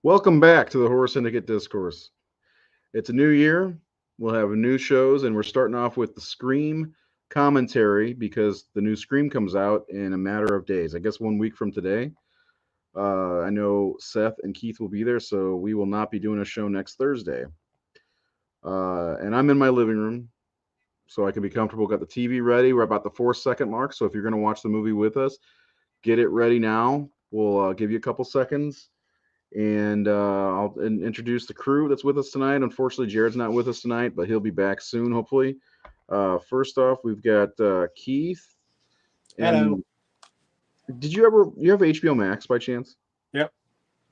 Welcome back to the Horror Syndicate Discourse. It's a new year. We'll have new shows, and we're starting off with the Scream commentary because the new Scream comes out in a matter of days. I guess 1 week from today. I know Seth and Keith will be there, so we will not be doing a show next Thursday. And I'm in my living room, so I can be comfortable. Got the TV ready. We're about the 4 second mark, so if you're going to watch the movie with us, get it ready now. We'll give you a couple seconds and I'll introduce the crew that's with us tonight. Unfortunately, Jared's not with us tonight, but he'll be back soon, hopefully. First off, we've got Keith. Hello. And did you have HBO Max by chance? Yep.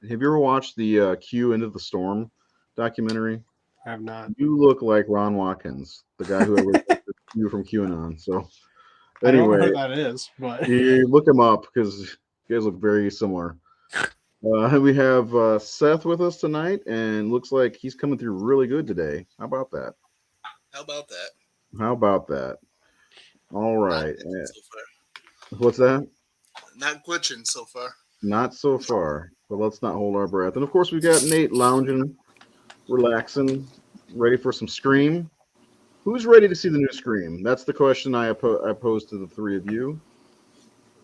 Have you ever watched the Q Into the Storm documentary? I have not. You look like Ron Watkins, the guy who ever Q from QAnon. So I don't know anyway, who that is, but you look him up because you guys look very similar. We have Seth with us tonight, and looks like he's coming through really good today. How about that? How about that? How about that? All right. So far. What's that? Not glitching so far. Not so far, but let's not hold our breath. And of course, we've got Nate lounging, relaxing, ready for some Scream. Who's ready to see the new Scream? That's the question I posed to the three of you.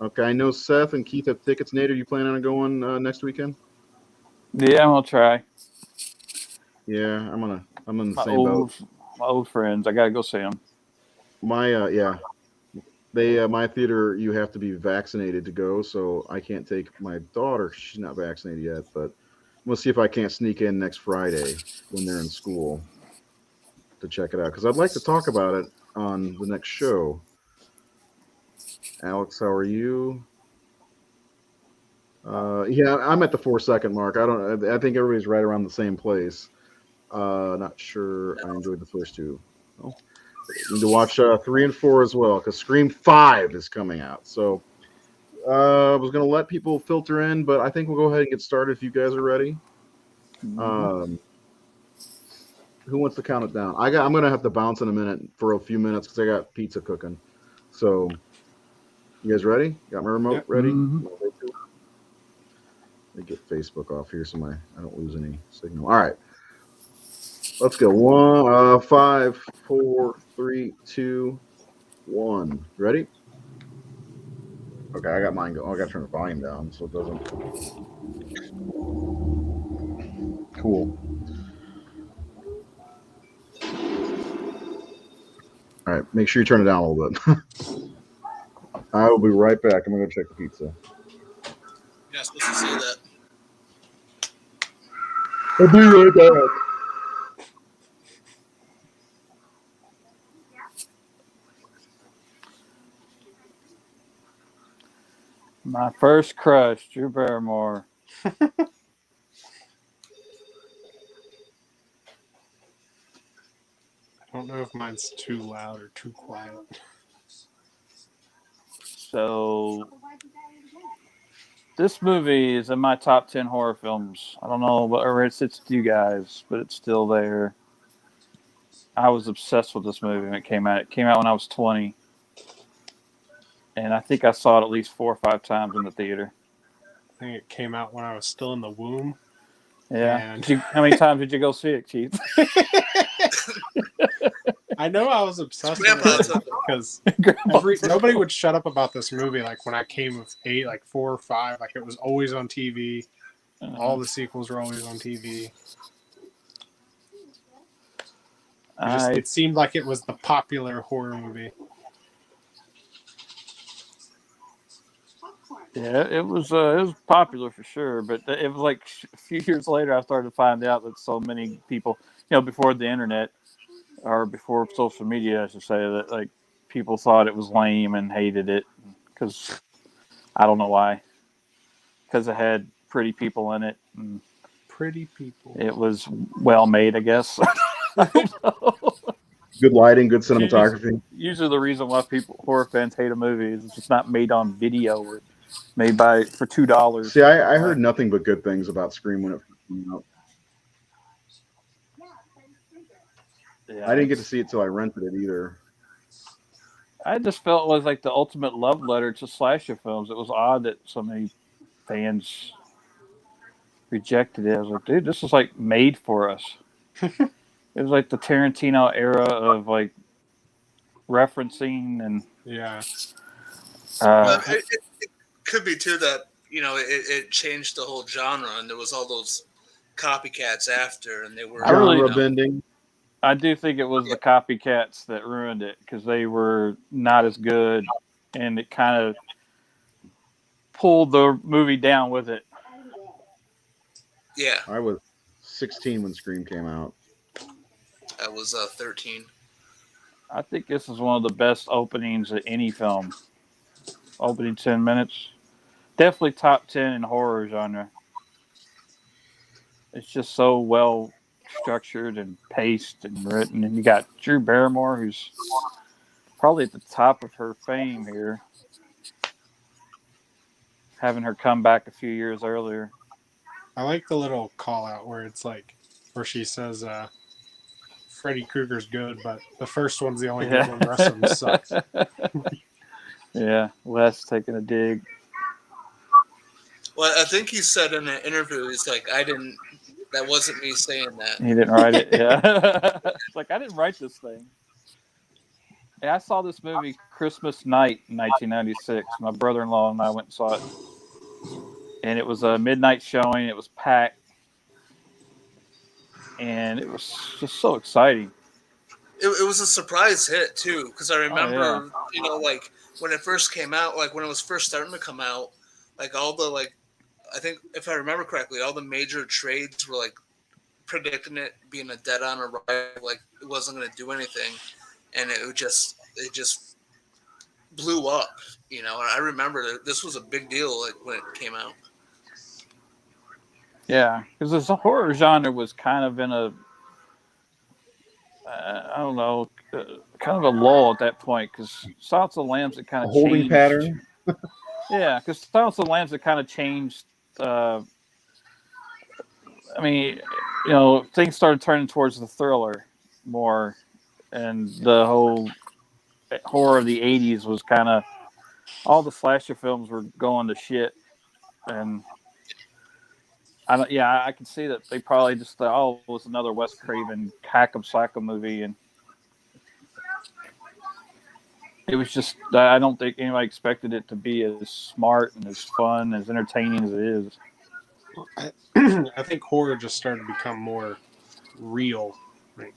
Okay, I know Seth and Keith have tickets. Nate, are you planning on going next weekend? Yeah, I'm gonna try. Yeah, I'm in the same boat. My old friends. I gotta go see them. My my theater, you have to be vaccinated to go, so I can't take my daughter. She's not vaccinated yet, but we'll see if I can't sneak in next Friday when they're in school to check it out, because I'd like to talk about it on the next show. Alex, how are you? Yeah, I'm at the 4 second mark. I think everybody's right around the same place. Not sure I enjoyed the first two. Oh. Need to watch 3 and 4 as well, because Scream 5 is coming out. So I was going to let people filter in, but I think we'll go ahead and get started if you guys are ready. Mm-hmm. Who wants to count it down? I'm going to have to bounce in a minute for a few minutes because I got pizza cooking. So you guys ready? Got my remote ready? Mm-hmm. Let me get Facebook off here so I don't lose any signal. All right. Let's go. 1, 5, 4, 3, 2, 1. Ready? Okay, I got mine going. Oh, I got to turn the volume down so it doesn't. Cool. All right, make sure you turn it down a little bit. I will be right back. I'm going to go check the pizza. You're not supposed to say that. I'll be right back. My first crush, Drew Barrymore. I don't know if mine's too loud or too quiet. So this movie is in my top 10 horror films. I don't know where it sits with you guys, but it's still there. I was obsessed with this movie when it came out. It came out when I was 20. And I think I saw it at least 4 or 5 times in the theater. I think it came out when I was still in the womb. Yeah. And How many times did you go see it, Keith? I know I was obsessed with it because nobody would shut up about this movie. Like when I came of 8, like 4 or 5, like it was always on TV. All the sequels were always on TV. It seemed like it was the popular horror movie. Yeah, it was popular for sure, but it was like a few years later I started to find out that so many people, before the internet or before social media, I should say, that like people thought it was lame and hated it because I don't know why, because it had pretty people in it. And pretty people. It was well made, I guess. I don't know. Good lighting, good cinematography. Usually the reason why horror fans hate a movie is it's not made on video or made for $2. See, I heard nothing but good things about Scream when it first came out. Yeah, I didn't get to see it till I rented it either. I just felt it was like the ultimate love letter to slasher films. It was odd that so many fans rejected it. I was like, dude, this is like made for us. It was like the Tarantino era of like referencing and Yeah. uh, It could be too that it changed the whole genre, and there was all those copycats after, and they were I really- Genre bending. I do think it was the copycats that ruined it because they were not as good, and it kind of pulled the movie down with it. Yeah, I was 16 when Scream came out. I was 13. I think this is one of the best openings of any film. Opening 10 minutes. Definitely top 10 in horror genre. It's just so well structured and paced and written. And you got Drew Barrymore, who's probably at the top of her fame here, having her come back a few years earlier. I like the little call out where she says, Freddy Krueger's good, but the first one's the only good one. The rest of them suck. Yeah, Wes taking a dig. Well, I think he said in an interview, he's like, that wasn't me saying that. He didn't write it. Yeah. It's like, I didn't write this thing. Yeah, I saw this movie Christmas night in 1996. My brother-in-law and I went and saw it. And it was a midnight showing. It was packed. And it was just so exciting. It was a surprise hit too, because I remember, yeah. like when it first came out, like when it was first starting to come out, like all the I think if I remember correctly, all the major trades were like predicting it being a dead on arrival, like it wasn't going to do anything, and it just blew up. And I remember that this was a big deal like when it came out. Yeah, because the horror genre was kind of in a I don't know, kind of a lull at that point because Silence of the Lambs had kind of holding changed. pattern. Yeah, because Silence of the Lambs had kind of changed. I mean, things started turning towards the thriller more, and the whole horror of the '80s was kind of all the slasher films were going to shit, and I can see that they probably just thought, oh, it was another Wes Craven hack 'em slack 'em movie, and it was just, I don't think anybody expected it to be as smart and as fun, as entertaining as it is. I think horror just started to become more real. Like,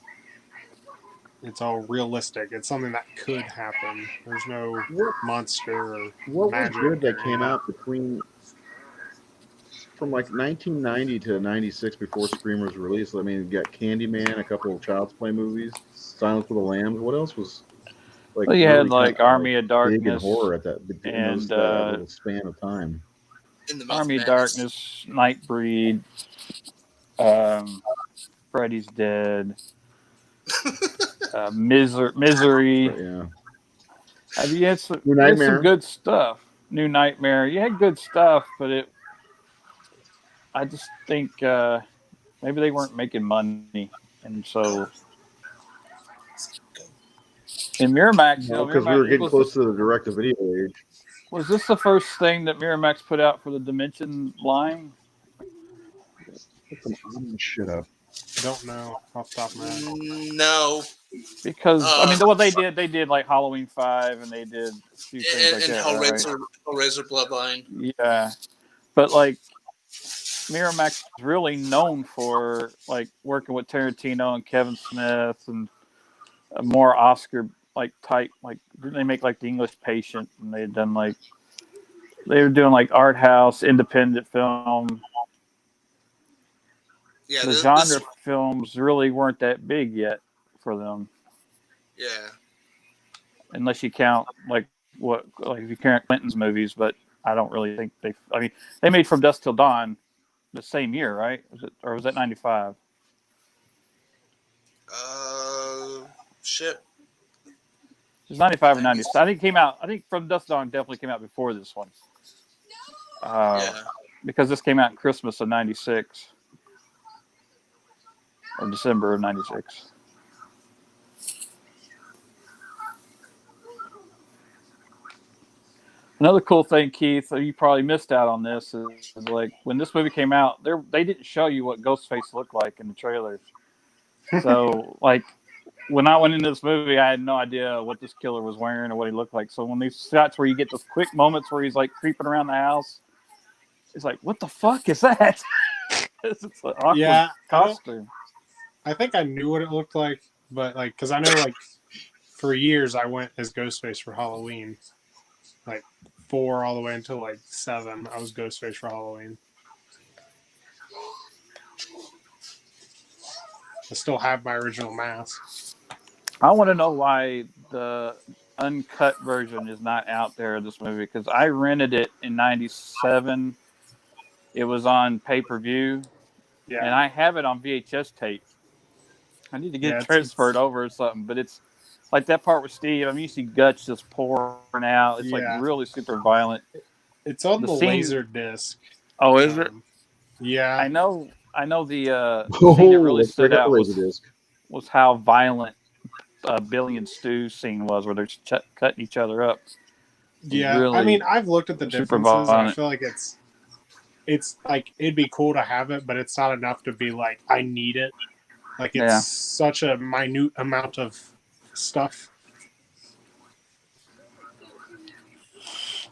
it's all realistic. It's something that could happen. There's no monster or What was magic. good that came out from like 1990 to 96 before Scream was released? I mean, you got Candyman, a couple of Child's Play movies, Silence of the Lambs. What else was like? Well, you really had like Army of Darkness, big in horror at that little span of time. In the Mouth Army of Madness. Darkness, Nightbreed, Freddy's Dead, Misery. But, yeah. I mean, you had some good stuff. New Nightmare. You had good stuff, but I just think maybe they weren't making money, and so. In Miramax, because we were getting close to the direct-to-video age. Was this the first thing that Miramax put out for the Dimension line? Put some ominous shit up. I don't know off the top of my head. No. Because they did like Halloween 5, and they did a few things like that. Hellraiser Bloodline. Yeah, but like Miramax is really known for like working with Tarantino and Kevin Smith and a more Oscar like type, like they make like The English Patient, and they were doing like art house independent film. Yeah, the genre films really weren't that big yet for them. Yeah, unless you count like if you count Clinton's movies, but I don't really think they made From Dusk Till Dawn the same year, right? Was that 95? Shit. It's 95 or 96. I think From Dusk Till Dawn definitely came out before this one. Because this came out in Christmas of 96. Or December of 96. Another cool thing, Keith, you probably missed out on this, is like when this movie came out, they didn't show you what Ghostface looked like in the trailers. So, like, when I went into this movie, I had no idea what this killer was wearing or what he looked like. So when these shots where you get those quick moments where he's like creeping around the house, it's like, what the fuck is that? It's an awkward costume. I think I knew what it looked like, but like, because I know like for years I went as Ghostface for Halloween, like 4 all the way until like 7. I was Ghostface for Halloween. I still have my original mask. I want to know why the uncut version is not out there of this movie, because I rented it in '97. It was on pay-per-view, and I have it on VHS tape. I need to get it transferred over or something, but it's like that part with Steve. I mean, you see guts just pouring out. It's like really super violent. It's on the laser disc. Oh, is it? Yeah, I know the scene that really stood out was how violent Billy and Stu's scene was, where they're cutting each other up. Yeah, really, I mean, I've looked at the differences. And I feel like it's like it'd be cool to have it, but it's not enough to be like I need it. Like it's such a minute amount of stuff.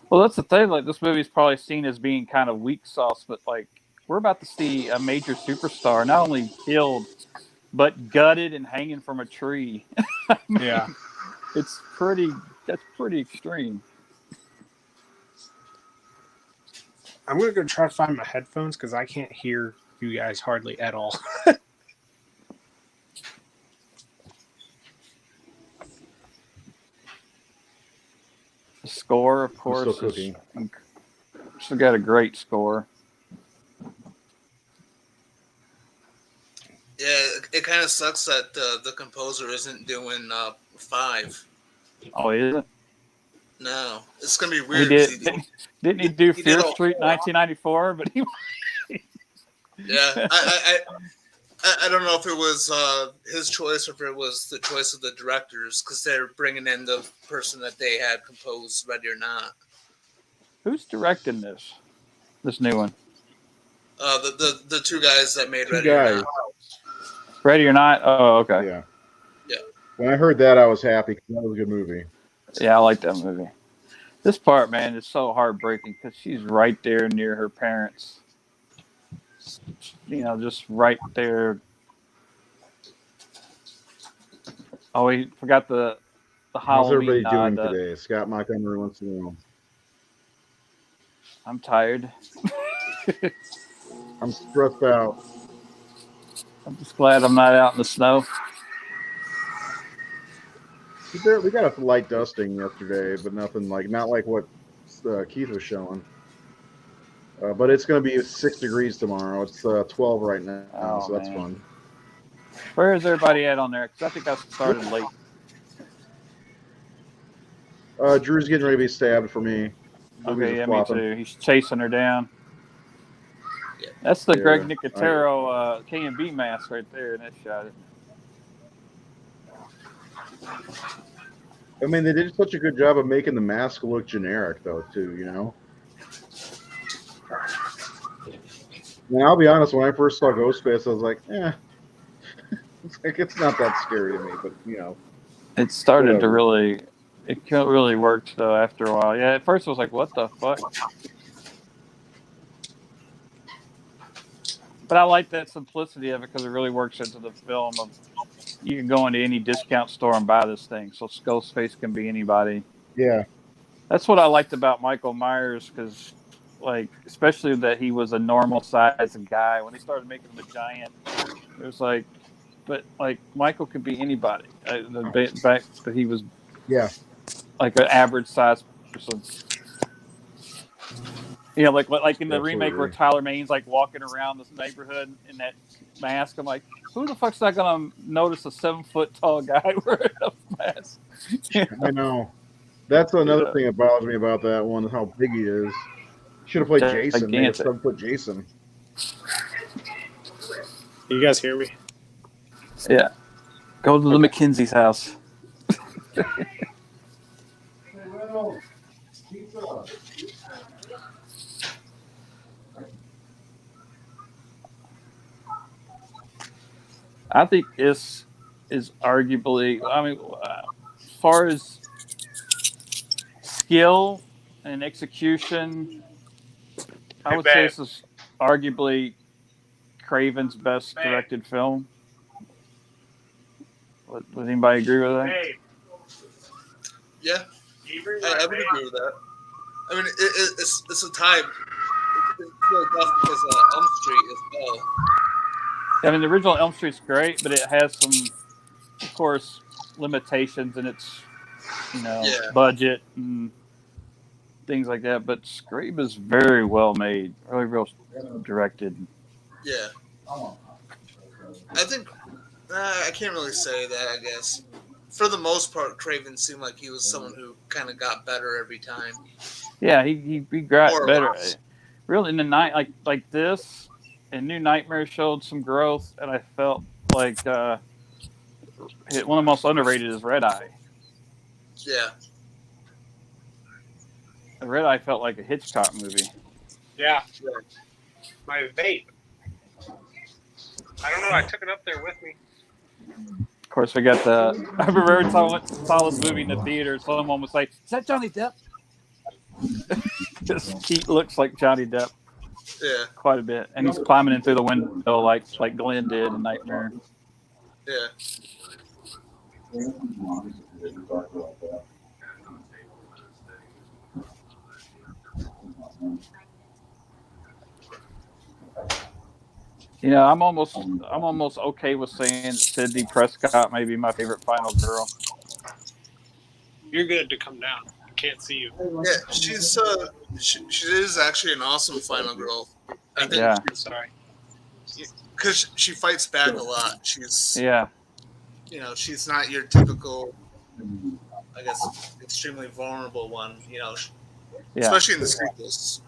Well, that's the thing. Like this movie's probably seen as being kind of weak sauce, but like we're about to see a major superstar not only killed, but gutted and hanging from a tree. I mean, that's pretty extreme. I'm gonna go try to find my headphones because I can't hear you guys hardly at all. The score, of course, still got a great score. Yeah, it kind of sucks that the composer isn't doing 5. Oh, is it? No, it's gonna be weird. Didn't he do Fear Street 1994? But he. Yeah, I don't know if it was his choice or if it was the choice of the directors, because they're bringing in the person that they had composed Ready or Not. Who's directing this new one? The 2 guys that made Ready or Not. Ready or Not? Oh, okay. Yeah. When I heard that, I was happy because that was a good movie. Yeah, I like that movie. This part, man, is so heartbreaking because she's right there near her parents. You know, just right there. Oh, we forgot the Halloween. How's everybody doing today? Scott Montgomery wants to know. I'm tired. I'm stressed out. I'm just glad I'm not out in the snow. We got a light dusting yesterday, but not like what Keith was showing. But it's going to be 6 degrees tomorrow. It's 12 right now, so that's fun. Where is everybody at on there? Because I think I started late. Drew's getting ready to be stabbed for me. Okay, yeah, me too. He's chasing her down. That's the Greg Nicotero K&B mask right there in that shot. I mean, they did such a good job of making the mask look generic, though, too, you know? And I'll be honest, when I first saw Ghostface, I was like, it's not that scary to me, but, you know. It started to really work, though, after a while. Yeah, at first I was like, what the fuck? But I like that simplicity of it because it really works into the film of you can go into any discount store and buy this thing. So Ghostface can be anybody. Yeah. That's what I liked about Michael Myers because, like, especially that he was a normal size guy. When they started making him a giant, it was like, but, like, Michael could be anybody. The fact that he was like an average size person. You know, like in the remake where Tyler Maine's like walking around this neighborhood in that mask. I'm like, who the fuck's not gonna notice a 7-foot tall guy wearing a mask? You know? I know. That's another thing that bothers me about that one, how big he is. Should have played Jason. 7-foot Jason. You guys hear me? Yeah. Go to the McKinsey's house. Hey, Reynolds, pizza. I think this is arguably. I mean, as far as skill and execution, I would say this is arguably Craven's best directed film. Would anybody agree with that? Yeah, I would agree with that. I mean, it's a tie. It's really tough because Elm Street as well. I mean, the original Elm Street's great, but it has some, of course, limitations in its, budget and things like that. But Scream is very well made, really well directed. Yeah. I think I can't really say that. I guess for the most part, Craven seemed like he was someone who kind of got better every time. Yeah, he got better. Really, in the night like this, and New Nightmare showed some growth, and I felt like one of the most underrated is Red Eye. Yeah. Red Eye felt like a Hitchcock movie. Yeah. My vape. I don't know. I took it up there with me. Of course, we got the. I remember every time I went to saw this movie in the theater, someone was like, "Is that Johnny Depp?" Because he looks like Johnny Depp. Yeah. Quite a bit, and he's climbing in through the window like Glenn did in Nightmare. Yeah. I'm almost okay with saying Sidney Prescott may be my favorite final girl. You're good to come down. I can't see you. Yeah, she's she is actually an awesome final girl. I think. Yeah. Sorry. Because she fights back a lot. She's she's not your typical, I guess, extremely vulnerable one. Especially in the sequels.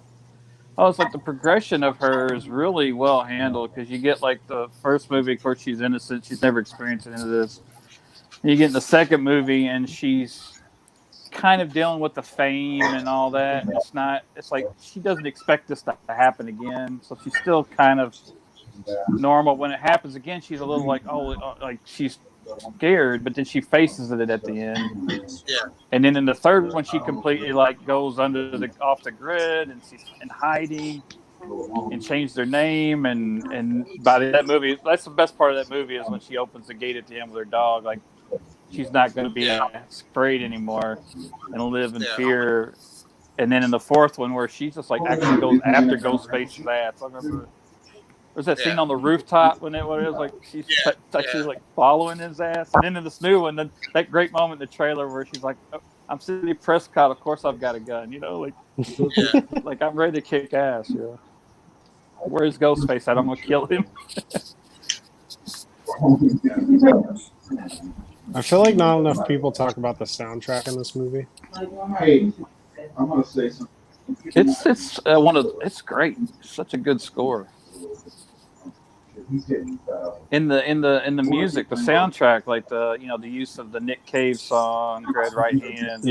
Oh, it's like the progression of her is really well handled because you get like the first movie, of course, she's innocent. She's never experienced any of this. You get in the second movie and she's kind of dealing with the fame and all that. It's like she doesn't expect this to happen again. So she's still kind of normal. When it happens again, she's a little like, she's scared, but then she faces it at the end. Yeah. And then in the third one, she completely goes off the grid and she's in hiding and changed her name. And by that movie, that's the best part of that movie is when she opens the gate at the end with her dog. Like she's not going to be afraid anymore and live in fear. And then in the fourth one, where she just actually goes after Ghostface's ass. I remember. There's that scene on the rooftop when it was like she's actually following his ass, and then in this new one, then that great moment in the trailer where she's like, oh, "I'm Sidney Prescott, of course I've got a gun," like I'm ready to kick ass. Where's Ghostface? I'm gonna kill him. I feel like not enough people talk about the soundtrack in this movie. I'm gonna say something. It's great. It's such a good score. In the music, the soundtrack, like the use of the Nick Cave song, Red Right Hand,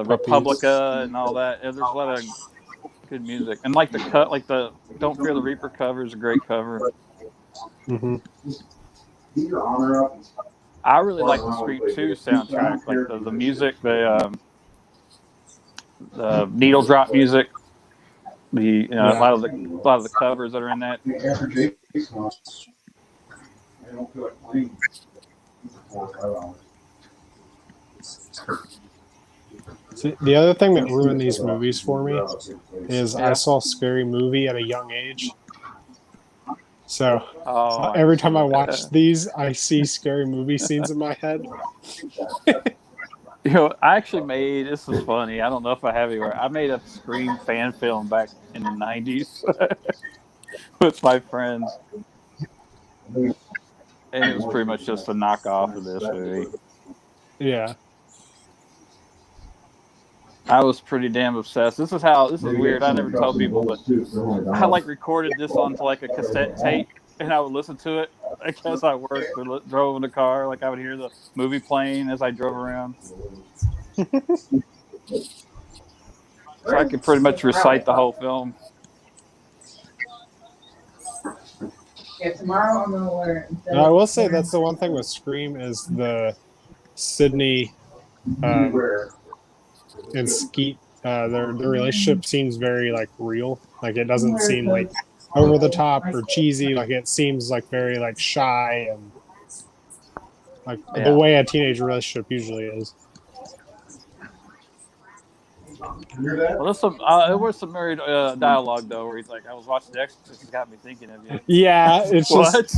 Republica, and all that. There's a lot of good music, and like the Don't Fear the Reaper cover is a great cover. Mm-hmm. I really like the Scream 2 soundtrack, like the music, the needle drop music. A lot of the covers that are in that. See, the other thing that ruined these movies for me is I saw Scary Movie at a young age. So every time I watch these, I see Scary Movie scenes in my head. I actually made, this is funny, I don't know if I have anywhere, I made a Scream fan film back in the 90s with my friends. And it was pretty much just a knockoff of this movie. Yeah. I was pretty damn obsessed. This is weird, I never tell people, but I recorded this onto a cassette tape and I would listen to it as I worked or drove in the car. I would hear the movie playing as I drove around. So I could pretty much recite the whole film. Yeah, tomorrow I'm gonna learn. I will say that's the one thing with Scream is the Sydney and Skeet. Their relationship seems very like real. Like it doesn't seem like over the top or cheesy. Like it seems like very like shy and like the way a teenage relationship usually is. Well, there was some married dialogue though, where he's like, "I was watching The Exorcist, it's got me thinking of you." Yeah, it's What? just.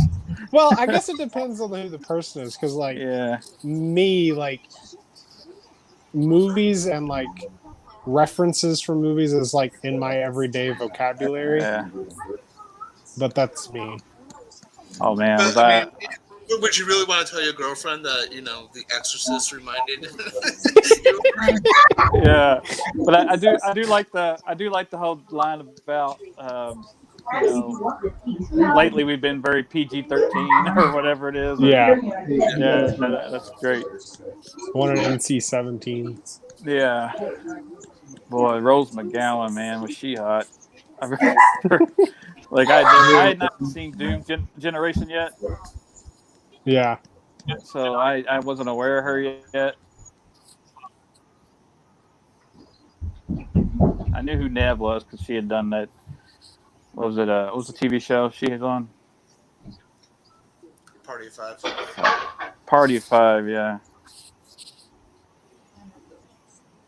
Well, I guess it depends on who the person is, because like me, like movies and like references from movies is like in my everyday vocabulary. Yeah. But that's me. Oh man, But, I mean, would you really want to tell your girlfriend that The Exorcist reminded? Yeah, but I do like the whole line about lately we've been very PG-13 or whatever it is. Yeah, that's great. One an NC-17. Yeah, boy, Rose McGowan, man, was she hot? I remember, like I had not seen Doom Generation yet. Yeah. So I wasn't aware of her yet. I knew who Nev was because she had done that. What was it? What was the TV show she was on? Party of Five. Party of Five, yeah.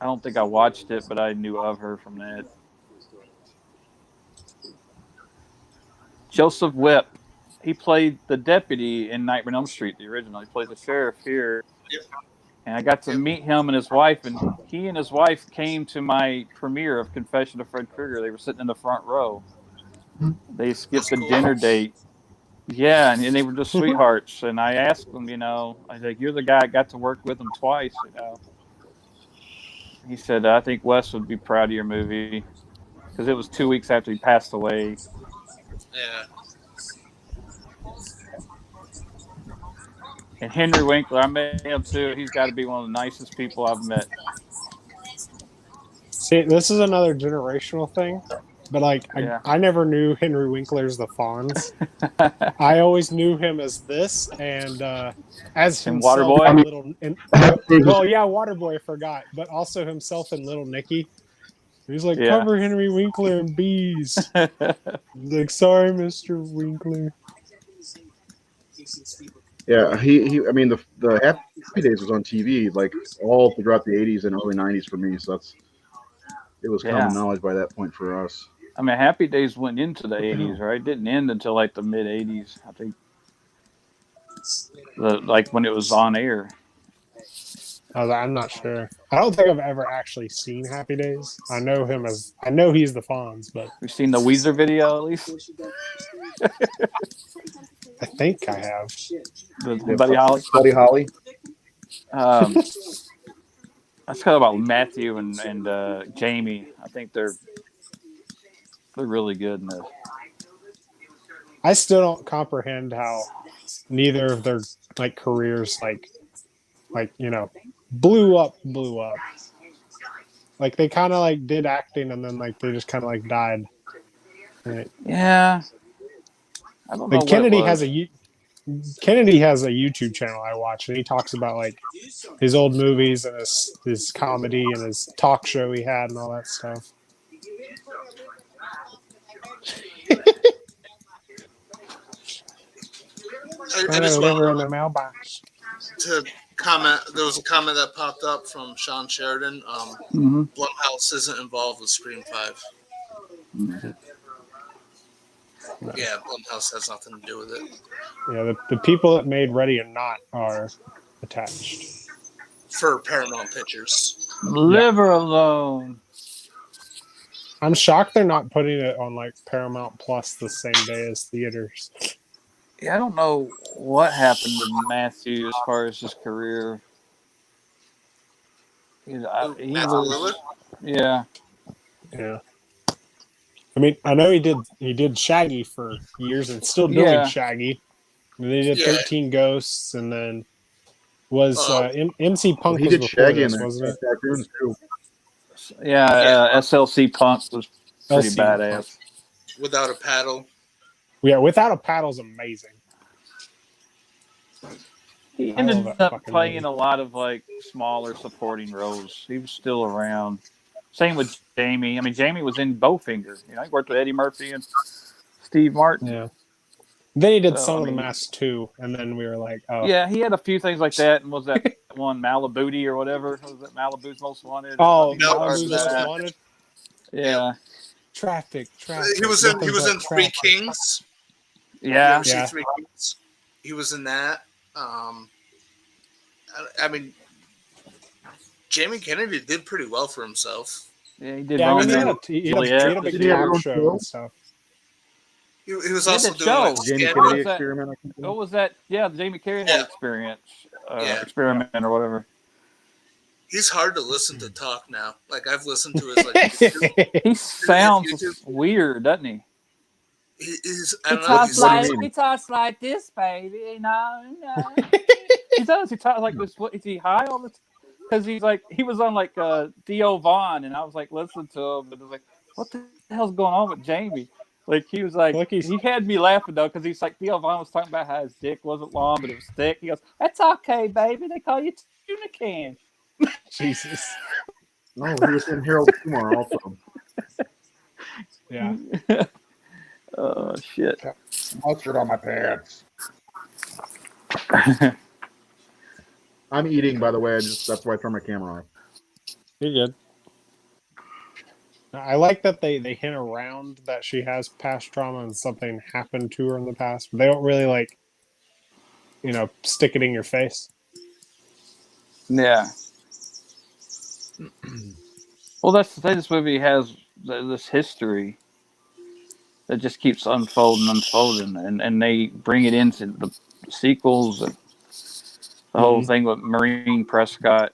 I don't think I watched it, but I knew of her from that. Joseph Whipp. He played the deputy in Nightmare on Elm Street, the original. He plays the sheriff here. Yep. And I got to meet him and his wife, and he and his wife came to my premiere of Confession of Fred Krueger. They were sitting in the front row. They skipped a dinner date. Yeah, and they were just sweethearts. And I asked them, I was like, "You're the guy I got to work with him twice, He said, "I think Wes would be proud of your movie," because it was 2 weeks after he passed away. Yeah. And Henry Winkler, I met him too. He's got to be one of the nicest people I've met. See, this is another generational thing, but like I never knew Henry Winkler's the Fonz. I always knew him as this and as himself. Waterboy. Waterboy. I forgot, but also himself in Little Nicky. He's like, cover Henry Winkler in bees. Like, sorry, Mr. Winkler. Yeah, he. I mean, the Happy Days was on TV like all throughout the '80s and early '90s for me. So it was common knowledge by that point for us. I mean, Happy Days went into the '80s, right? It didn't end until like the mid '80s, I think. Like when it was on air. I'm not sure. I don't think I've ever actually seen Happy Days. I know he's the Fonz, but we've seen the Weezer video at least. I think I have. Buddy Holly. Buddy Holly. That's kind of about Matthew and Jamie. I think they're really good in this. I still don't comprehend how neither of their like careers blew up. Like they kind of like did acting and then like they just kind of like died. Right? Yeah. I don't know. Like Kennedy has a YouTube channel I watch, and he talks about like his old movies and his comedy and his talk show he had and all that stuff. I just want in the mailbox to comment. There was a comment that popped up from Sean Sheridan. Blumhouse isn't involved with Scream 5. Mm-hmm. Yeah, Blumhouse has nothing to do with it. Yeah, the people that made Ready or Not are attached. For Paramount Pictures. Leave her alone. I'm shocked they're not putting it on like Paramount Plus the same day as theaters. Yeah, I don't know what happened to Matthew as far as his career. He was, yeah. I mean, I know he did Shaggy for years and still doing Shaggy. And then he did 13 Ghosts, and then was MC Punk was before Shaggy this, wasn't it? Cartoons too. Yeah, SLC Punk was pretty badass. Without a Paddle. Yeah, Without a Paddle's amazing. He I love ended that up fucking playing movie. a lot of like smaller supporting roles. He was still around. Same with Jamie. I mean, Jamie was in Bowfinger. You know, he worked with Eddie Murphy and Steve Martin. Yeah. Then he did So, Son I of the mean, Mask 2, and then we were like, oh. yeah, he had a few things like that. And was that one Malibu or whatever? Was it Malibu's Most Wanted? Oh, He starred Malibu's in Most that. Wanted? Yeah. Traffic. He was nothing in but Three traffic. Kings. You Yeah. ever see Yeah. Three Kings? He was in that. I mean, Jamie Kennedy did pretty well for himself. Yeah, he did Yeah, I mean, Romeo he Juliet. had a big Did he have his talk own show show? and stuff. He was He had also that doing like show. Jamie stand Kennedy was that? experiment. I think. What was that? Yeah, the Jamie Carrey Yeah. experience, Yeah. experiment or whatever. He's hard to listen to talk now. Like I've listened to his like. He sounds YouTube. weird, doesn't he? He's I He don't know. talks What do you like mean? he talks like this, baby. You know. He does. He talks like this. What is he high all the time? Because he's like he was on like Theo Vaughn, and I was like listening to him, and I was like, what the hell's going on with Jamie? Like he was like he had me laughing though because he's like Theo Vaughn was talking about how his dick wasn't long but it was thick. He goes, "That's okay, baby. They call you tuna can." Jesus. No, he was in Harold Kumar also. Yeah. Oh shit. Mustard on my pants. I'm eating, by the way. That's why I turned my camera off. You're good. I like that they hint around that she has past trauma and something happened to her in the past, but they don't really like, stick it in your face. Yeah. Well, that's the thing. This movie has this history that just keeps unfolding, and they bring it into the sequels and the whole thing with Maureen Prescott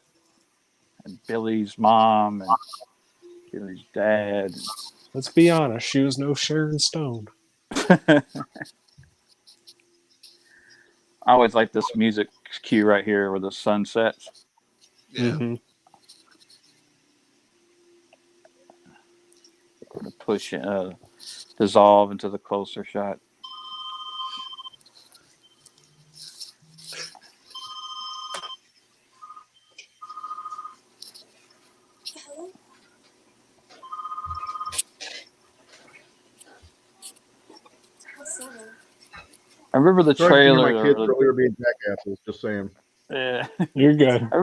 and Billy's mom and Billy's dad. Let's be honest, she was no Sharon Stone. I always like this music cue right here where the sun sets. Yeah. Mm-hmm. Push dissolve into the closer shot. I remember the Sorry to hear trailer. my kids earlier being jackasses. Just saying. Yeah, You're good. I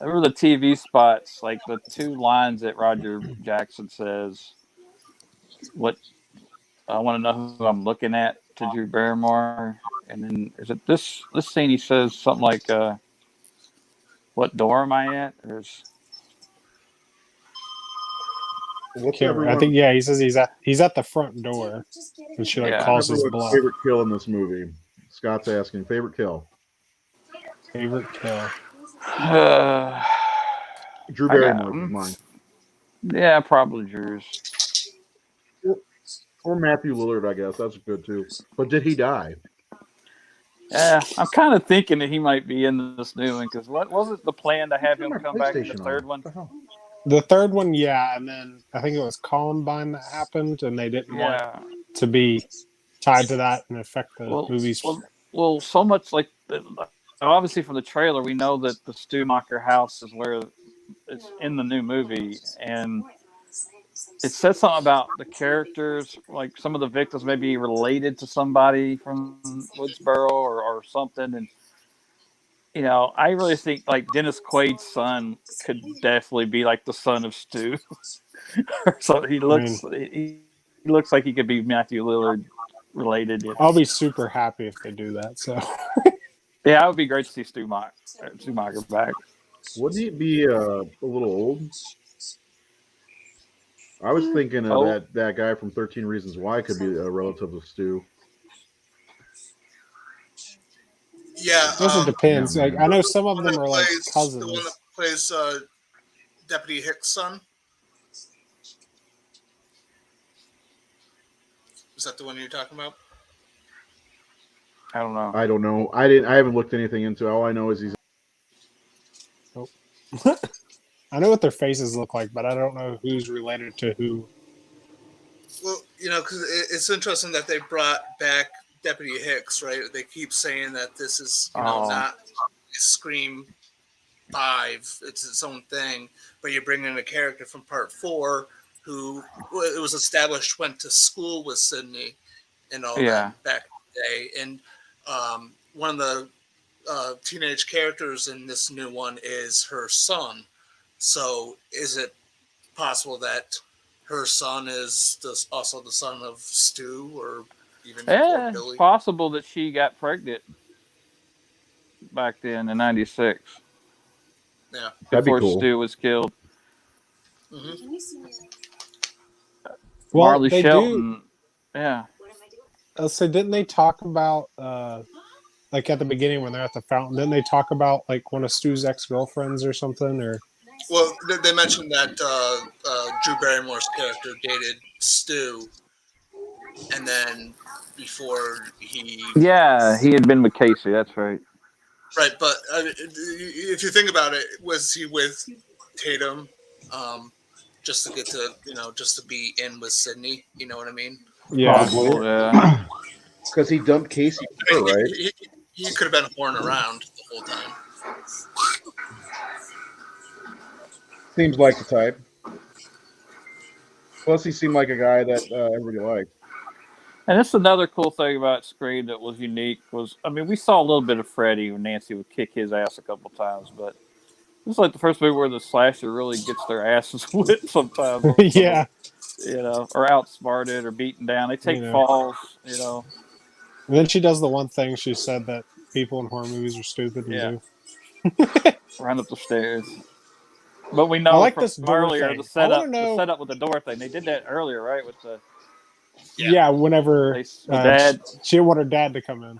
remember the TV spots, like the two lines that Roger Jackson says. What I want to know who I'm looking at to Drew Barrymore, and then is it this scene? He says something like, "What door am I at?" I think he says he's at the front door, and she calls his bluff. Favorite kill in this movie? Scott's asking favorite kill. Favorite kill. Drew Barrymore, mine. Yeah, probably Drew's. Or Matthew Lillard, I guess. That's good too. But did he die? Yeah, I'm kind of thinking that he might be in this new one because what wasn't the plan to have him come back in the third one? The third one, yeah, and then I think it was Columbine that happened, and they didn't want to be tied to that and affect the movies. Well, so much like obviously from the trailer, we know that the Stumacher house is where it's in the new movie, and it says something about the characters, like some of the victims may be related to somebody from Woodsboro or something, and I really think like Dennis Quaid's son could definitely be like the son of Stu. So he looks like he could be Matthew Lillard related. I'll be super happy if they do that. So yeah, it would be great to see Stumacher back. Wouldn't he be a little old? I was thinking of that guy from 13 Reasons Why could be a relative of Stu. Yeah, I guess it depends. Like I know some of them are like cousins. The one that plays Deputy Hicks' son. Is that the one you're talking about? I don't know. I don't know. I haven't looked anything into it. All I know is he's. Oh. I know what their faces look like, but I don't know who's related to who. Well, because it's interesting that they brought back Deputy Hicks, right? They keep saying that this is, not Scream 5, it's its own thing, but you bring in a character from Part 4 who it was established went to school with Sydney and all that back in the day. And one of the teenage characters in this new one is her son. So is it possible that her son is also the son of Stu or even Yeah, Billy? it's possible that she got pregnant back then in '96. Yeah. That'd be Before cool. Stu was killed. Mm-hmm. Well, Marley they Shelton. Yeah. So didn't they talk about like at the beginning when they're at the fountain? Didn't they talk about like one of Stu's ex-girlfriends or something? Or Well, they mentioned that Drew Barrymore's character dated Stu, and then before he he had been with Casey. That's right. right. But if you think about it, was he with Tatum just to get to just to be in with Sydney? You know what I mean? yeah, Probably. Yeah. Because he dumped Casey, right? He could have been horn around the whole time. Seems like the type. Plus, he seemed like a guy that everybody liked. And that's another cool thing about Scream that was unique was, I mean, we saw a little bit of Freddy when Nancy would kick his ass a couple times, but this is like the first movie where the slasher really gets their asses whipped sometimes. yeah. Or outsmarted or beaten down. They take falls, And then she does the one thing she said that people in horror movies are stupid and do. Run up the stairs. But we know I like from this door earlier thing. the setup with the door thing. They did that earlier, right? With the whenever she didn't want her dad to come in.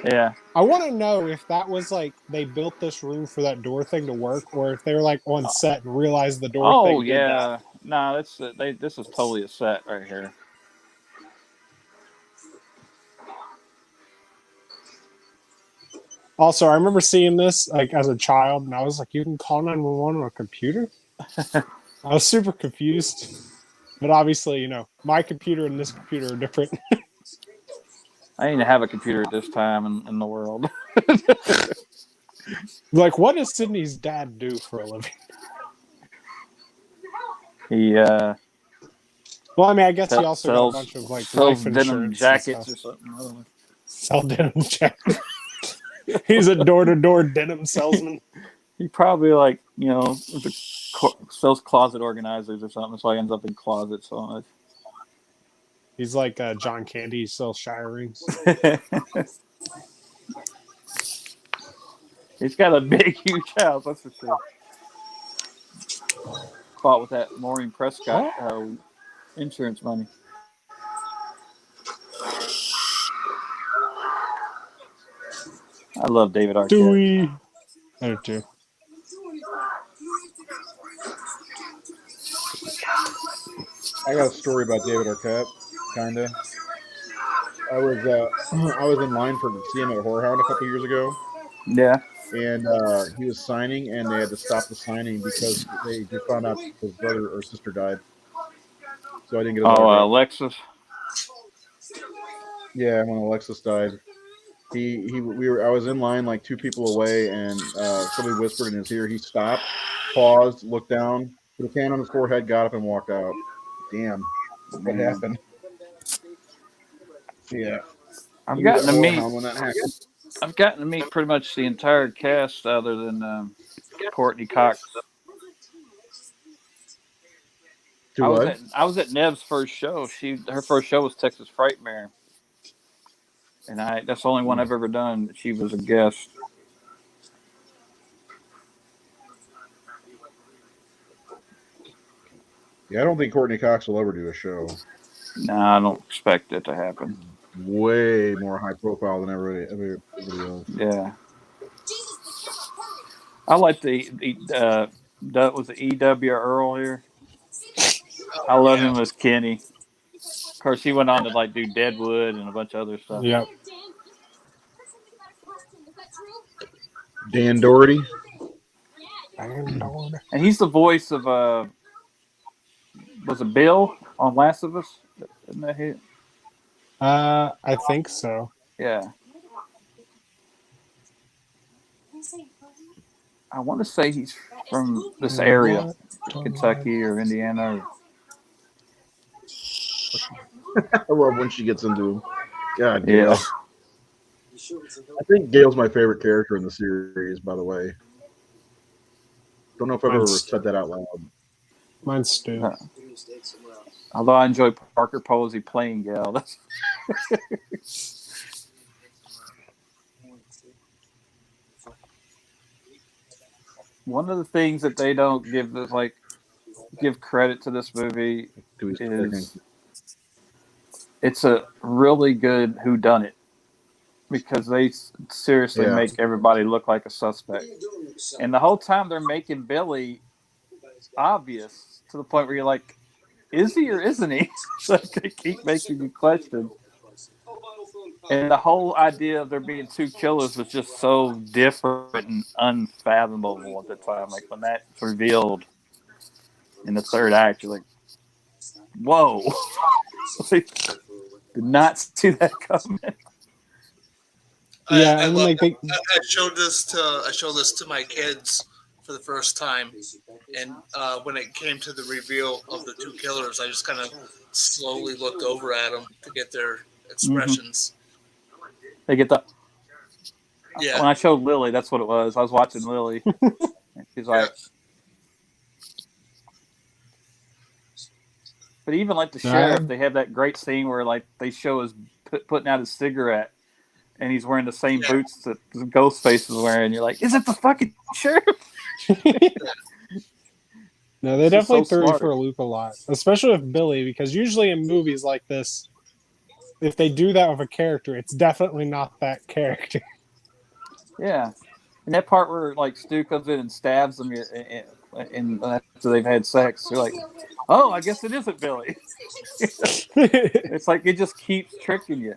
Yeah. I want to know if that was like they built this room for that door thing to work, or if they were like on set and realized the door thing. Oh yeah, no, this is totally a set right here. Also, I remember seeing this like as a child, and I was like, "You can call 911 on a computer." I was super confused, but obviously, my computer and this computer are different. I need to have a computer at this time in the world. Like, what does Sydney's dad do for a living? He well, I mean, I guess he also got a bunch of like life denim insurance jackets or something. I don't know. Sell denim jackets. He's a door-to-door denim salesman. He probably sells closet organizers or something. So he ends up in closets so much. He's like John Candy. He sells shower rings. He's got a big, huge house. That's for sure. Fought with that Maureen Prescott insurance money. I love David Arquette. Dewey. I do too. I got a story about David Arquette, kinda. I was in line to see him at Whorehound a couple years ago. Yeah. And he was signing, and they had to stop the signing because they just found out his brother or sister died. So I didn't get his autograph. Alexis. Yeah, when Alexis died, I was in line like two people away, and somebody whispered in his ear. He stopped, paused, looked down, put a hand on his forehead, got up, and walked out. Damn, what happened? Yeah, I've gotten to meet pretty much the entire cast other than Courtney Cox. I was at Nev's first show. Her first show was Texas Frightmare, and that's the only one I've ever done. She was a guest. Yeah, I don't think Courtney Cox will ever do a show. No, I don't expect it to happen. Way more high profile than everybody else. Yeah. I like that was the E.W. Earl here. I love him as Kenny. Of course, he went on to do Deadwood and a bunch of other stuff. Yep. Dan Doherty. And he's the voice of was it Bill on Last of Us? Isn't that he? I think so. Yeah. I want to say he's from this area, Kentucky or Indiana. I love when she gets into. God, Yeah. Gail. I think Gail's my favorite character in the series. By the way, don't know if I've ever said that out loud. Mine's Stu. Although I enjoy Parker Posey playing Gail. That's one of the things that they don't give credit to this movie is it's a really good whodunit because they seriously make everybody look like a suspect. And the whole time they're making Billy obvious to the point where you're like, is he or isn't he? Like they keep making you question. And the whole idea of there being two killers was just so different and unfathomable at the time. Like when that's revealed in the third act, you're like, whoa. Like, did not see that coming. Yeah, I showed this to my kids for the first time, and when it came to the reveal of the two killers, I just kind of slowly looked over at them to get their expressions. They get the. Yeah. When I showed Lily, that's what it was. I was watching Lily. She's like. But even like the sheriff, they have that great scene where like they show us putting out his cigarette, and he's wearing the same boots that Ghostface is wearing. You're like, is it the fucking sheriff? No, they definitely threw you for a loop a lot, especially with Billy, because usually in movies like this, if they do that with a character, it's definitely not that character. Yeah, and that part where like Stu comes in and stabs them, and after they've had sex, you're like, oh, I guess it isn't Billy. It's like it just keeps tricking you.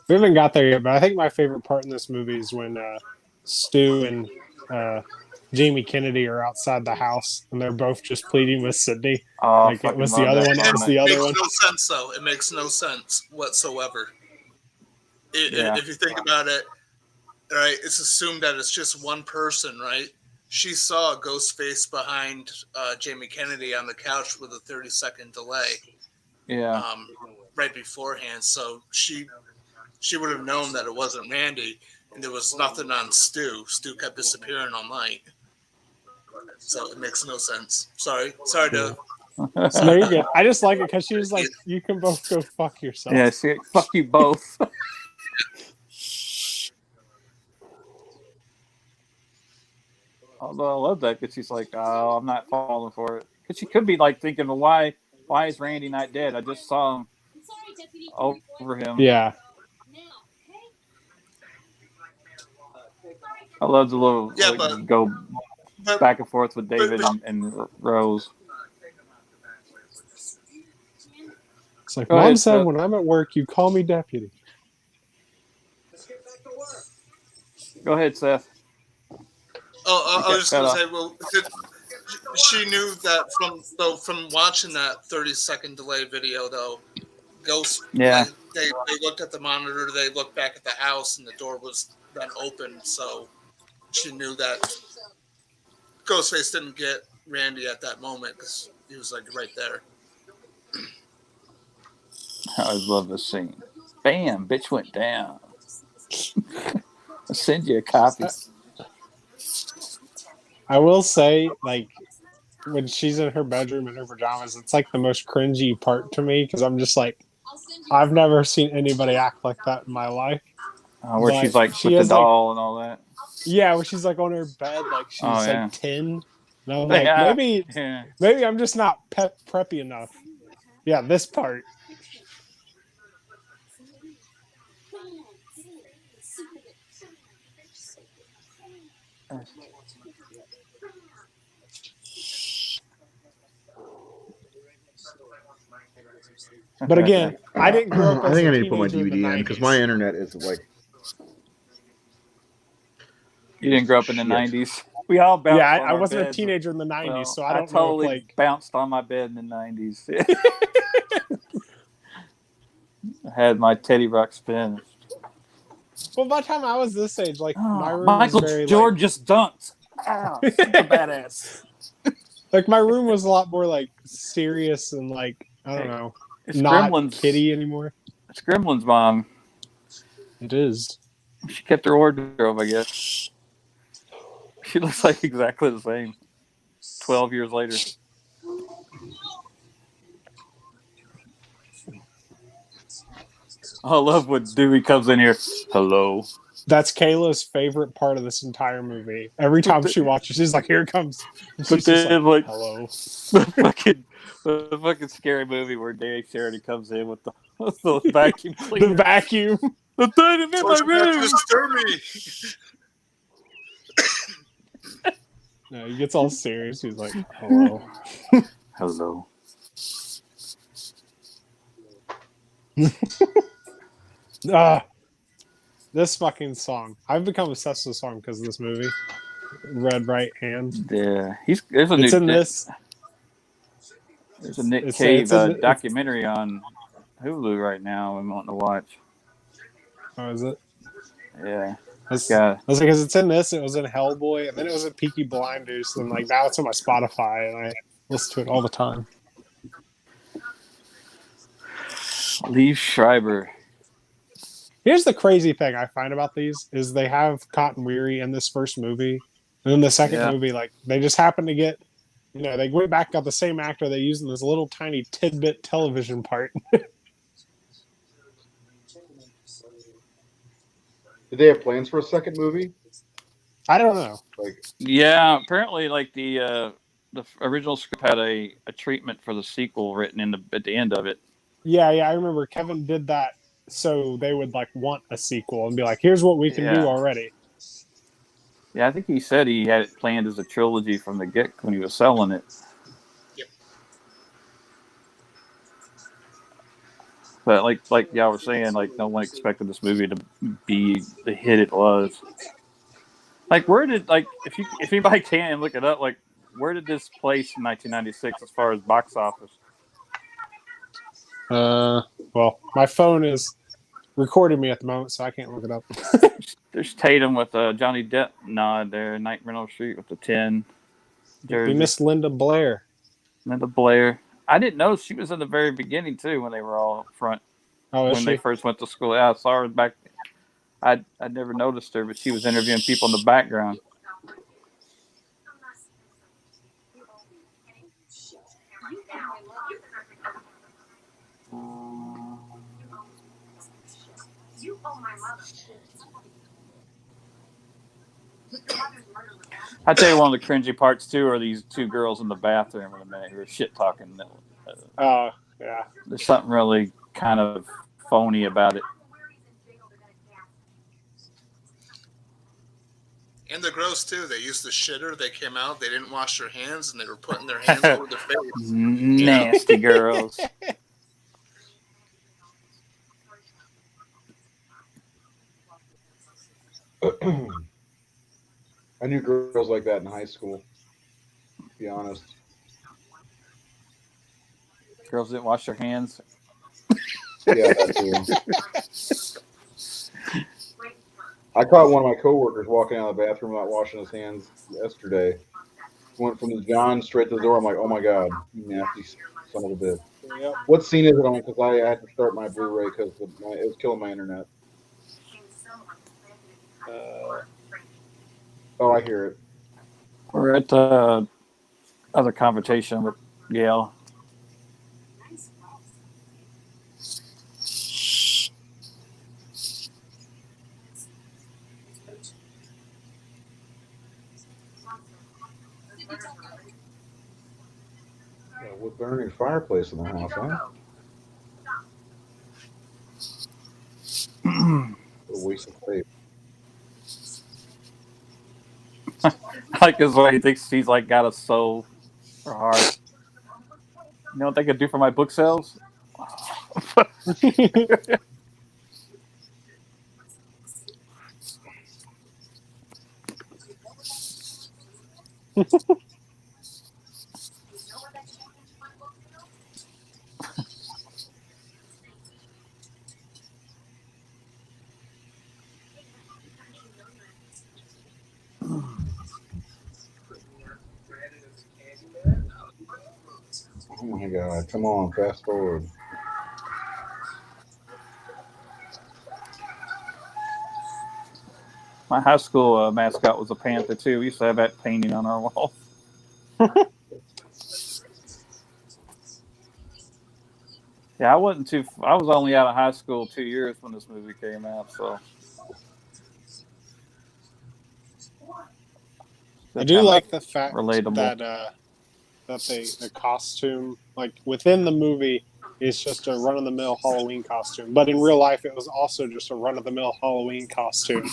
We haven't got there yet, but I think my favorite part in this movie is when Stu and Jamie Kennedy are outside the house and they're both just pleading with Sydney. Oh, like it was the other one. It was the other one. It makes no sense, though. It makes no sense whatsoever. If you think about it, right, it's assumed that it's just one person, right? She saw a ghost face behind Jamie Kennedy on the couch with a 30-second delay. Yeah. Right beforehand, so she would have known that it wasn't Randy, and there was nothing on Stu. Stu kept disappearing all night, so it makes no sense. Sorry to. No, you're good. I just like it because she was like, "You can both go fuck yourself." Yeah, see, fuck you both. Although I love that because she's like, "Oh, I'm not falling for it." Because she could be like thinking, "Well, why is Randy not dead? I just saw him over him." Yeah. I love the little go back and forth with David and Rose. It's like Mom said, when I'm at work, you call me deputy. Go ahead, Seth. Oh, I was just going to say, well, she knew that from watching that 30-second delay video, though. Ghost. Yeah. They looked at the monitor. They looked back at the house, and the door was then open. So she knew that Ghostface didn't get Randy at that moment because he was like right there. I always love this scene. Bam! Bitch went down. I'll send you a copy. I will say, like, when she's in her bedroom in her pajamas, it's like the most cringy part to me because I'm just like, I've never seen anybody act like that in my life. Where she's like with the doll and all that. Yeah, where she's like on her bed, like she's like 10. And I'm like, maybe I'm just not preppy enough. Yeah, this part. But again, I didn't grow up. I think I need to put my DVD in because my internet is like. You didn't grow up in the 90s. We all bounced. Yeah, on I our wasn't a beds. teenager in the 90s, Well, so I don't totally know if, like... bounced on my bed in the 90s. I had my Teddy Rock spin. Well, by the time I was this age, like, my Oh, room Michael was very, Jordan just dunked. Wow, super badass. like, my room was a lot more, like, serious and, like, I don't know, It's not Gremlins. kiddie anymore. It's Gremlins' mom. It is. She kept her wardrobe, I guess. She looks like exactly the same. 12 years later. I love when Dewey comes in here. Hello. That's Kayla's favorite part of this entire movie. Every time she watches, she's like, "Here it comes." And But she's just then, like, like, "Hello." the fucking scary movie where Dave Sheridan comes in with the vacuum cleaner. The vacuum. The thing is in my room. Disturb me. No, he gets all serious. He's like, "Hello." Hello. This fucking song. I've become obsessed with this song because of this movie. Red Right Hand. Yeah, there's a Nick Cave documentary on Hulu right now I'm wanting to watch. Oh, is it? Yeah. I was like, because it's in this, it was in Hellboy, and then it was in Peaky Blinders, and like now it's on my Spotify, and I listen to it all the time. Lee Schreiber. Here's the crazy thing I find about these is they have Cotton Weary in this first movie, and then the second movie, like they just happen to get, they went back, got the same actor they used in this little tiny tidbit television part. Did they have plans for a second movie? I don't know. Yeah, apparently, like the original script had a treatment for the sequel written at the end of it. Yeah, I remember Kevin did that so they would like want a sequel and be like, "Here's what we can do already." Yeah, I think he said he had it planned as a trilogy from the get when he was selling it. Yep. But like y'all were saying, like no one expected this movie to be the hit it was. Like where did if anybody can look it up, like where did this place in 1996 as far as box office? Well, my phone is recording me at the moment, so I can't look it up. There's Tatum with Johnny Depp nod there, Nightmare on Elm Street with the 10 jersey. We missed Linda Blair. Linda Blair. I didn't know she was in the very beginning too when they were all up front. Oh, is when she? They first went to school. Yeah, I saw her back. I never noticed her, but she was interviewing people in the background. I tell you, one of the cringy parts too are these two girls in the bathroom in a minute who are shit talking. Oh, yeah. There's something really kind of phony about it. And they're gross too. They used the shitter. They came out. They didn't wash their hands, and they were putting their hands over their face. Nasty girls. I knew girls like that in high school, to be honest. Girls didn't wash their hands. Yeah, that's true. I caught one of my coworkers walking out of the bathroom without washing his hands yesterday. Went from the John straight to the door. I'm like, oh my God, you nasty son of a bitch. Yep. What scene is it on? Because I had to start my Blu-ray because it was killing my internet. Oh, I hear it. We're at the other conversation with Gail. Yeah, with burning fireplace in the house, huh? What a waste of space. Like his way he thinks she's like got a soul or heart. You know what they could do for my book sales? Oh my god! Come on, fast forward. My high school mascot was a panther too. We used to have that painting on our wall. Yeah, I wasn't too. I was only out of high school 2 years when this movie came out, so I do like the fact relatable. that the costume, like within the movie, is just a run of the mill Halloween costume, but in real life, it was also just a run of the mill Halloween costume.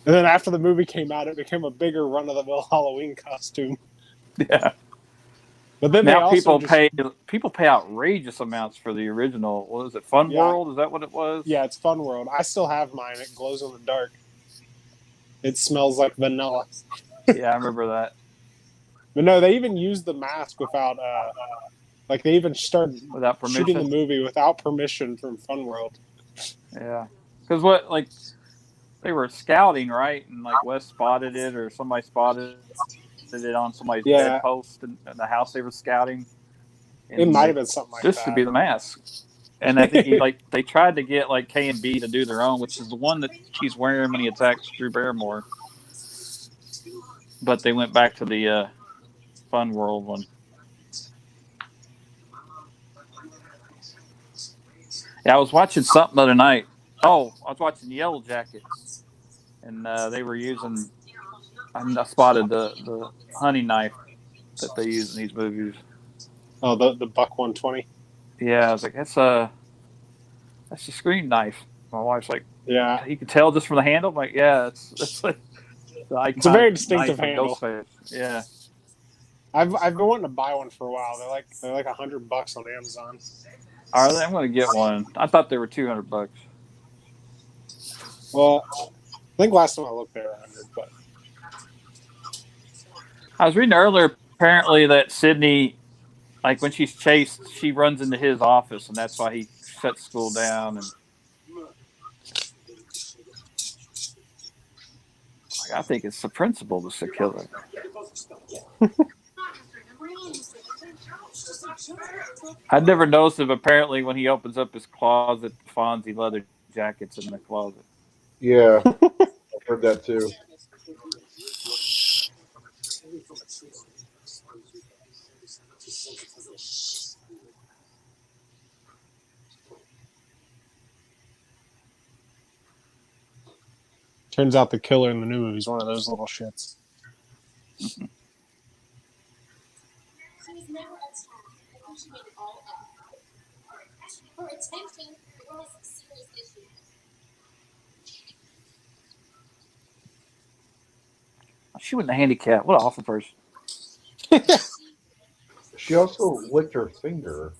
And then after the movie came out, it became a bigger run of the mill Halloween costume. Yeah. But then now people pay outrageous amounts for the original. What is it? Fun World? Is that what it was? Yeah, it's Fun World. I still have mine. It glows in the dark. It smells like vanilla. Yeah, I remember that. But no, they even used the mask without, like they even started without permission? shooting the movie without permission from Fun World. Yeah, because they were scouting, right? And like Wes spotted it, or somebody spotted it on somebody's bedpost in the house they were scouting. It might have been something like that. This should be the mask. And I think they tried to get like K&B to do their own, which is the one that he's wearing when he attacks Drew Barrymore. But they went back to the Fun World one. Yeah, I was watching something the other night. Oh, I was watching Yellow Jackets, and they were using. I spotted the hunting knife that they use in these movies. Oh, the Buck 120. Yeah, I was like, that's a screen knife. My wife's like, yeah, you can tell just from the handle. I'm like, yeah, it's like the icon. It's a very distinctive handle. Yeah, I've been wanting to buy one for a while. They're like $100 on Amazon. Are they? I'm going to get one. I thought they were $200. Well, I think last time I looked, they were $100. But I was reading earlier, apparently, that Sydney, like when she's chased, she runs into his office, and that's why he shuts school down. And like, I think it's the principal that's the killer. I'd never noticed it, but apparently when he opens up his closet, Fonzie leather jacket's in the closet. Yeah, I've heard that too. turns out the killer in the new movie is one of those little shits. She wasn't a handicap. What an awful person. She also licked her finger.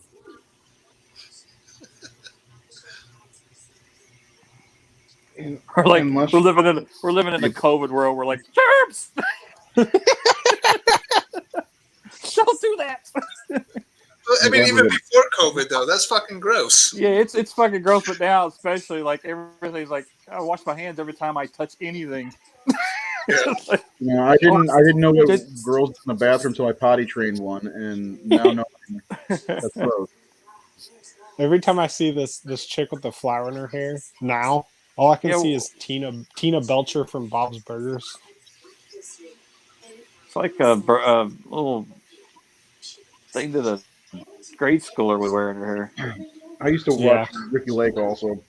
We're like we're living in the COVID world. We're like germs. Don't do that. I mean, even before COVID, though, that's fucking gross. Yeah, it's fucking gross. But now, especially, like everything's like, I wash my hands every time I touch anything. Yeah. I didn't know what girls in the bathroom until I potty trained one, and now knowing that's gross. Every time I see this chick with the flower in her hair, now all I can see is Tina Belcher from Bob's Burgers. It's like a little thing that a grade schooler would wear in her hair. I used to watch Ricky Lake also.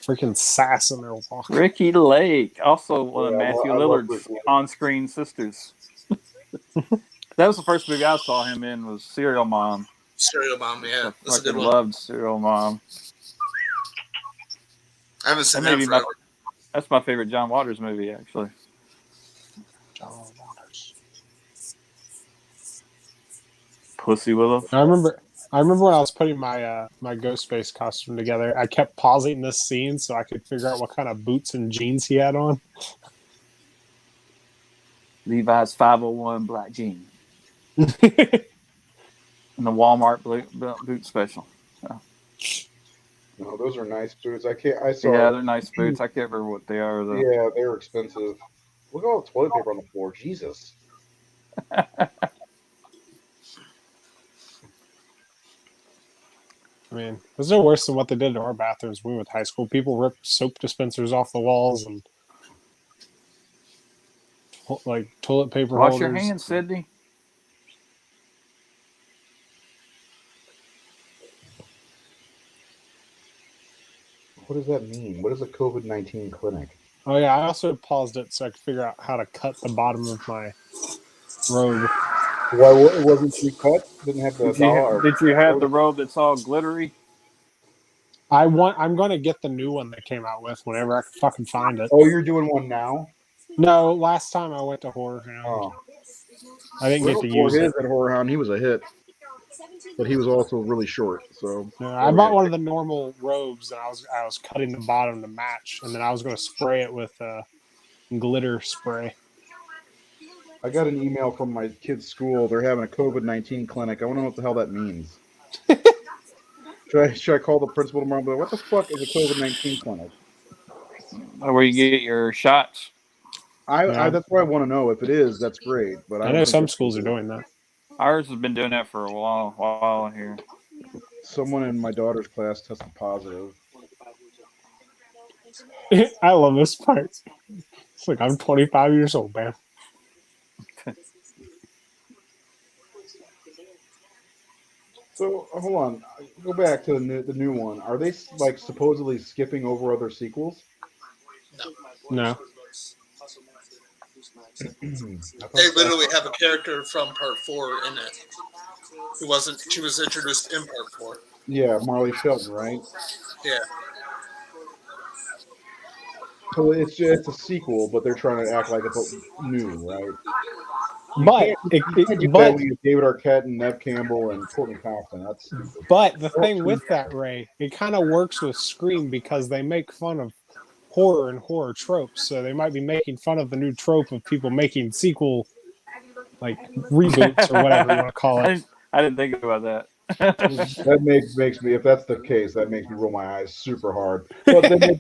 Freaking sass in their walk. Ricky Lake, also one of Matthew Lillard's on-screen sisters. That was the first movie I saw him in. Was Serial Mom. Serial Mom, yeah, that's a good one. Loved Serial Mom. I haven't seen that forever. That's my favorite John Waters movie, actually. John Waters. Pussy Willow. I remember when I was putting my my Ghostface costume together, I kept pausing this scene so I could figure out what kind of boots and jeans he had on. Levi's 501 black jean. And the Walmart boot special. So, No, those are nice boots. I saw. yeah, they're nice boots. I can't remember what they are though. Yeah, they're expensive. Look at all the toilet paper on the floor. Jesus. I mean, there's no worse than what they did to our bathrooms when we were in high school. People ripped soap dispensers off the walls and like toilet paper Wash holders. your hands, Sydney. What does that mean? What is a COVID-19 clinic? Oh yeah, I also paused it so I could figure out how to cut the bottom of my robe. Why it wasn't pre-cut? Didn't have the dollar. Did you have the robe that's all glittery? I'm going to get the new one they came out with whenever I can fucking find it. Oh, you're doing one now? No, last time I went to Horror Hound, Oh, I didn't get to use it. At Horror Hound, he was a hit, but he was also really short. So I bought one of the normal robes, and I was cutting the bottom to match, and then I was going to spray it with glitter spray. I got an email from my kid's school. They're having a COVID-19 clinic. I want to know what the hell that means. Should I call the principal tomorrow? But what the fuck is a COVID-19 clinic? Where you get your shots? That's what I want to know. If it is, that's great. But I know some schools are doing that. Ours has been doing that for a while here. Someone in my daughter's class tested positive. I love this part. It's like I'm 25 years old, man. So hold on, go back to the new one. Are they like supposedly skipping over other sequels? No. They literally have a character from Part 4 in it. She was introduced in Part 4. Yeah, Marley Shelton, right? Yeah. So it's a sequel, but they're trying to act like it's new, right? But when you have David Arquette and Nev Campbell and Courtney Coxon. But the thing with that, Ray, it kind of works with Scream because they make fun of horror and horror tropes. So they might be making fun of the new trope of people making sequel, like reboots or whatever you want to call it. I didn't think about that. That makes me, if that's the case, that makes me roll my eyes super hard. But then they'd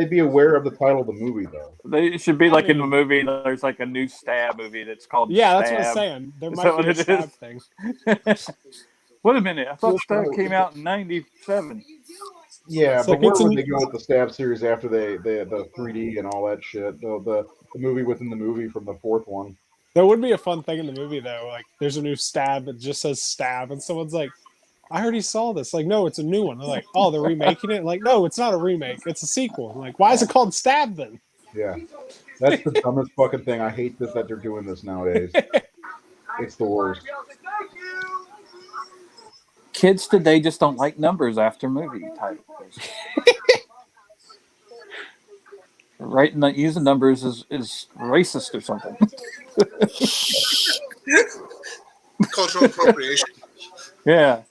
be aware of the title of the movie, though. They should be like in the movie. There's like a new Stab movie that's called. Yeah, Stab. that's what I'm saying. There might be a Stab thing. Wait a minute! I thought Stab came out in '97. Yeah, but where would they go with the Stab series after the 3D and all that shit? The movie within the movie from the fourth one. There would be a fun thing in the movie, though. Like, there's a new Stab. It just says Stab. And someone's like, I already saw this. Like, no, it's a new one. They're like, oh, they're remaking it? Like, no, it's not a remake. It's a sequel. I'm like, why is it called Stab, then? Yeah. That's the dumbest fucking thing. I hate that they're doing this nowadays. It's the worst. Kids today just don't like numbers after movie titles. Using numbers is racist or something. Cultural appropriation. Yeah.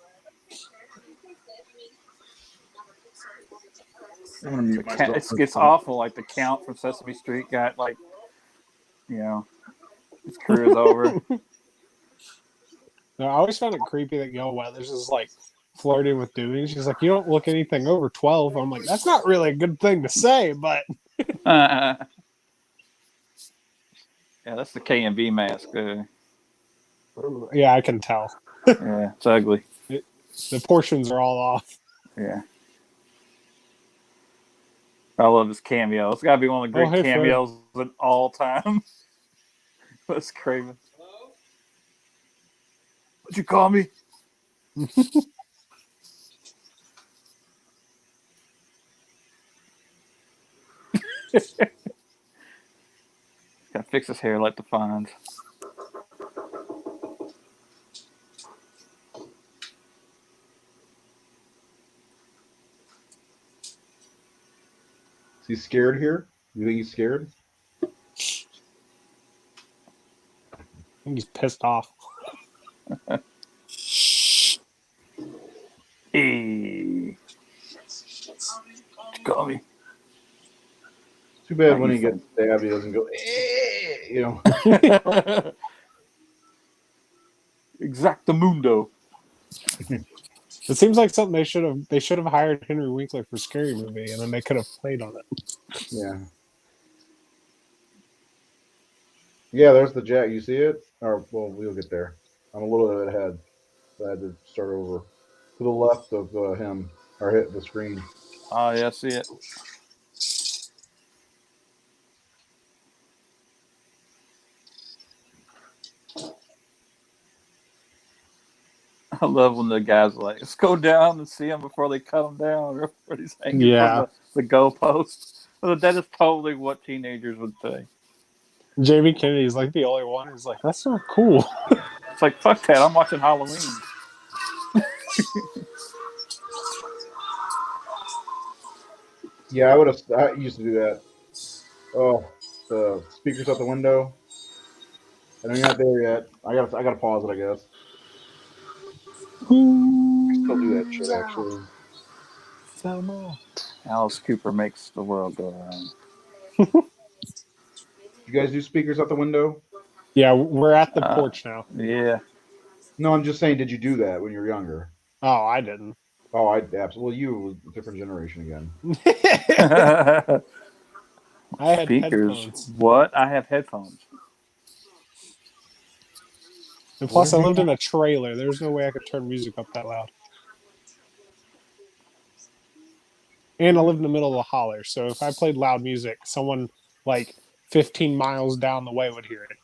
It's awful. Like the Count from Sesame Street got his career is over. No, I always found it creepy that Gail Weathers is like flirting with Dewey. She's like, you don't look anything over 12. I'm like, that's not really a good thing to say, but. Yeah, that's the K&B mask. Yeah, I can tell. Yeah, it's ugly. The portions are all off. Yeah. I love his cameo. It's got to be one of the great cameos of all time. Wes Craven. What'd you call me? Gotta fix his hair like the Fonz. Is he scared here? You think he's scared? I think he's pissed off. Hey. Call me. Too bad when he gets stabbed, he doesn't go, eh. you know. Exactamundo. It seems like something they should have hired Henry Winkler for Scary Movie, and then they could have played on it. Yeah. Yeah, there's the jack. You see it? Or well, we'll get there. I'm a little bit ahead. So I had to start over. To the left of him, or hit the screen. Oh yeah, I see it. I love when the guys are like, let's go down and see him before they cut him down, or when he's hanging from the goalpost. That is totally what teenagers would say. Jamie Kennedy's like the only one who's like, that's not cool. It's like, fuck that, I'm watching Halloween. Yeah, I used to do that. Oh, the speakers out the window. I know you're not there yet. I gotta pause it, I guess. I still do that shit, actually. Alice Cooper makes the world go around. You guys do speakers out the window? Yeah, we're at the porch now. Yeah. No, I'm just saying, did you do that when you were younger? Oh, I didn't. Oh, I absolutely. Well, you was a different generation again. I had speakers. Headphones. What? I have headphones. And plus, I lived in a trailer. There's no way I could turn music up that loud. And I lived in the middle of a holler, so if I played loud music, someone like 15 miles down the way would hear it.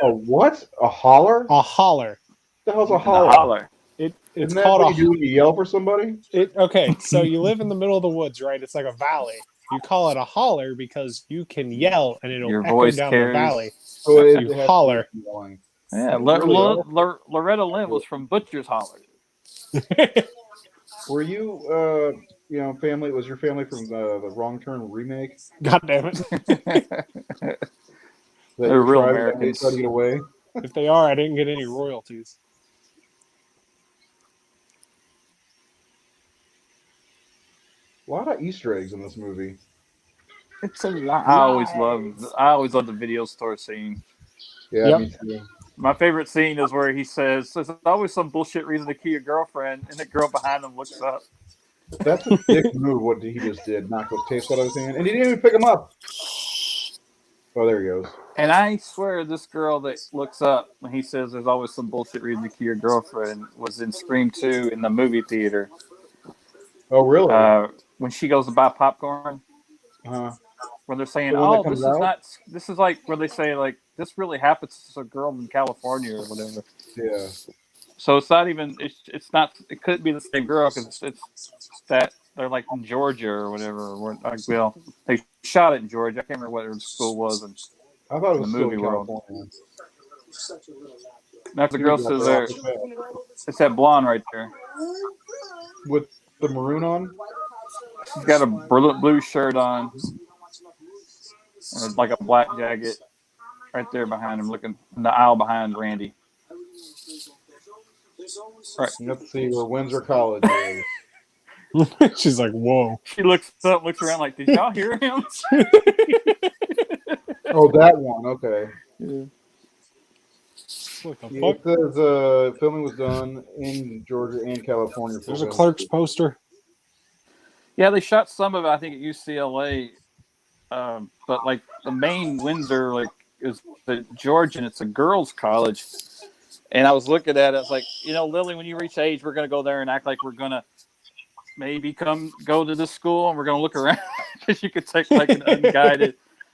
A what? A holler? A holler. What the hell's a holler? A holler. It's Isn't that called what you do when you yell for somebody? Okay, so you live in the middle of the woods, right? It's like a valley. You call it a holler because you can yell and it'll Your echo voice down carries. the valley. So You holler. Yeah, Loretta Lynn was from Butcher's Holler. Were you, family? Was your family from the Wrong Turn remake? God damn it! They're real Americans. Try to get away. If they are, I didn't get any royalties. A lot of Easter eggs in this movie. It's a lot. I always love the video store scene. Yeah, me too. My favorite scene is where he says, "There's always some bullshit reason to kill your girlfriend," and the girl behind him looks up. That's a dick move. What he just did, knock those tapes out of his hand, and he didn't even pick them up. Oh, there he goes. And I swear, this girl that looks up when he says, "There's always some bullshit reason to kill your girlfriend," was in Scream 2 in the movie theater. Oh, really? When she goes to buy popcorn, when they're saying, "Oh, this is like," where they say, like, "This really happens to a girl in California or whatever." Yeah. So it's not even. It's not. It could be the same girl because it's that they're like in Georgia or whatever. Well, they shot it in Georgia. I can't remember what the school was. And I thought it was the still movie world. California. Now the girl says there. It's that blonde right there with the maroon on. She's got a blue shirt on, and like a black jacket, right there behind him, looking in the aisle behind Randy. Right. Let's see where Windsor College is. She's like, "Whoa!" She looks up, looks around, like, "Did y'all hear him?" Oh, that one. Okay. Yeah. What the fuck? It says filming was done in Georgia and California. There's a Clerks poster. Yeah, they shot some of it, I think, at UCLA, but like the main Windsor, like, is the Georgian. It's a girls' college, and I was looking at it. I was like, Lily, when you reach age, we're gonna go there and act like we're gonna maybe go to this school, and we're gonna look around because you could take like an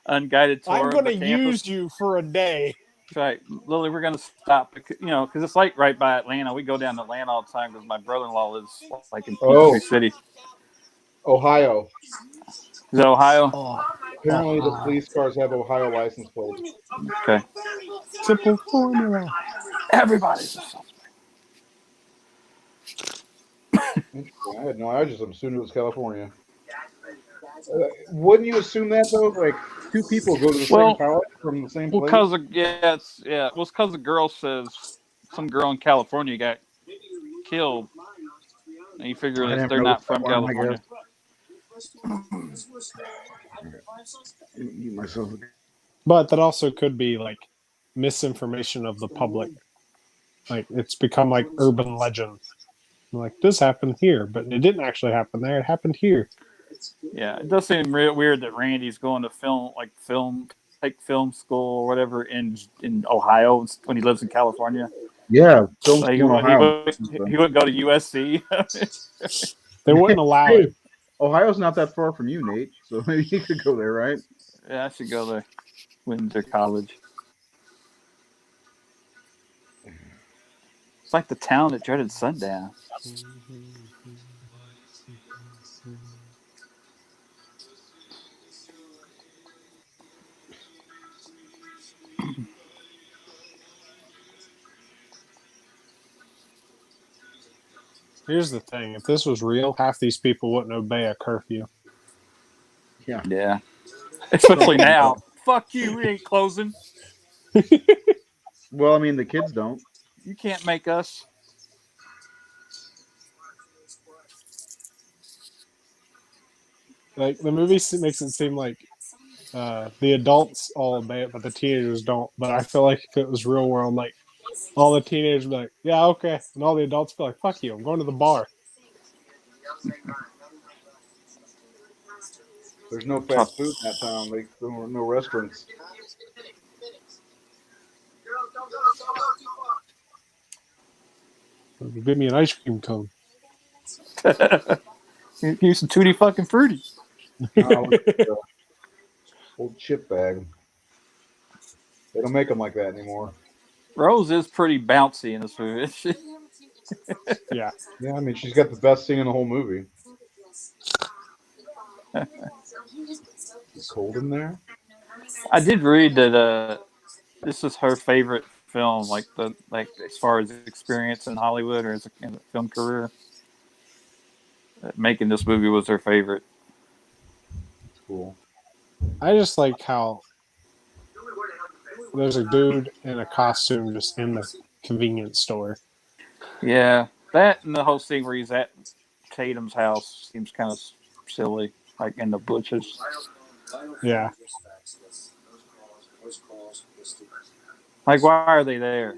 unguided tour. I'm gonna use you for a day. That's right, Lily. We're gonna stop, because it's like right by Atlanta. We go down to Atlanta all the time because my brother-in-law lives like in Peachtree City. Ohio. Is it Ohio? Oh. Apparently, the police cars have Ohio license plates. Okay. Simple formula. Everybody's a suspect. I had no. I just assumed it was California. Wouldn't you assume that though? Like two people go to the same college from the same place. Because it's because the girl says some girl in California got killed, and you figure that they're not from California. Eat myself. But that also could be like misinformation of the public. Like it's become like urban legend. Like this happened here, but it didn't actually happen there. It happened here. Yeah, it does seem real weird that Randy's going to take film school or whatever in Ohio when he lives in California. Yeah, film Like, school in Ohio. he wouldn't go to USC. They wouldn't allow Hey, it. Ohio's not that far from you, Nate. So maybe you could go there, right? Yeah, I should go to Windsor College. It's like the town that dreaded sundown. Here's the thing: if this was real, half these people wouldn't obey a curfew. Yeah. Especially now. Fuck you, we ain't closing. Well, I mean, the kids don't. You can't make us. Like the movie makes it seem like the adults all obey it, but the teenagers don't. But I feel like if it was real world, like all the teenagers would be like, "Yeah, okay," and all the adults be like, "Fuck you, I'm going to the bar." There's no fast food in that town. Like, there were no restaurants. Give me an ice cream cone. Use some Tutti fucking Fruity. Old chip bag. They don't make them like that anymore. Rose is pretty bouncy in this movie. Yeah. Yeah, I mean, she's got the best thing in the whole movie. It's cold in there. I did read that this is her favorite film, like as far as experience in Hollywood or as in a film career. Making this movie was her favorite. Cool. I just like how there's a dude in a costume just in the convenience store. Yeah, that and the whole scene where he's at Tatum's house seems kind of silly, like in the bushes. Yeah. Like, why are they there?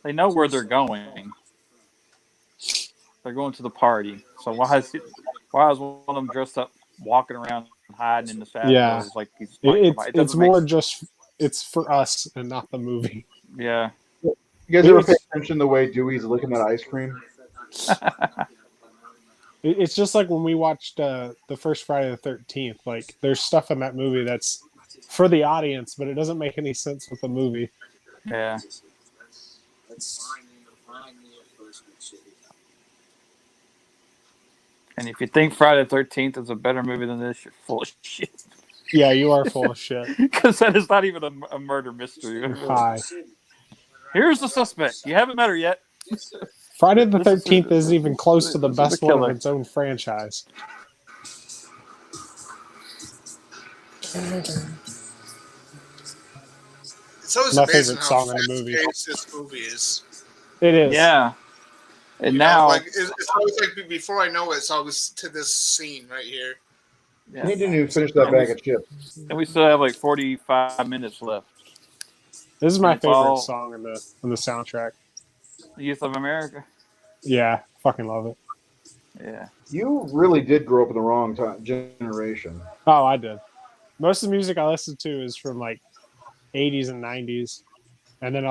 They know where they're going. They're going to the party. So why is one of them dressed up, walking around, hiding in the shadows? Yeah. Like he's it's more just it's for us and not the movie. Yeah. You guys ever pay attention to the way Dewey's licking that ice cream? It's just like when we watched the first Friday the 13th. Like, there's stuff in that movie that's for the audience, but it doesn't make any sense with the movie. Yeah. And if you think Friday the 13th is a better movie than this, you're full of shit. Yeah, you are full of shit. Because that is not even a murder mystery. Hi. Here's the suspect. You haven't met her yet. Friday the 13th isn't even close to the best one of its own franchise. It's always My amazing favorite how song in the movie. fast-paced this movie is. It is. Yeah. And You now, know, like it's always like before I know it, it's always to this scene right here. yeah. He didn't even finish that bag of chips. And we still have like 45 minutes left. This is my It's favorite all- song in the soundtrack. Youth of America. Yeah, fucking love it. Yeah. You really did grow up in the wrong generation. Oh, I did. Most of the music I listen to is from like 80s and 90s, and then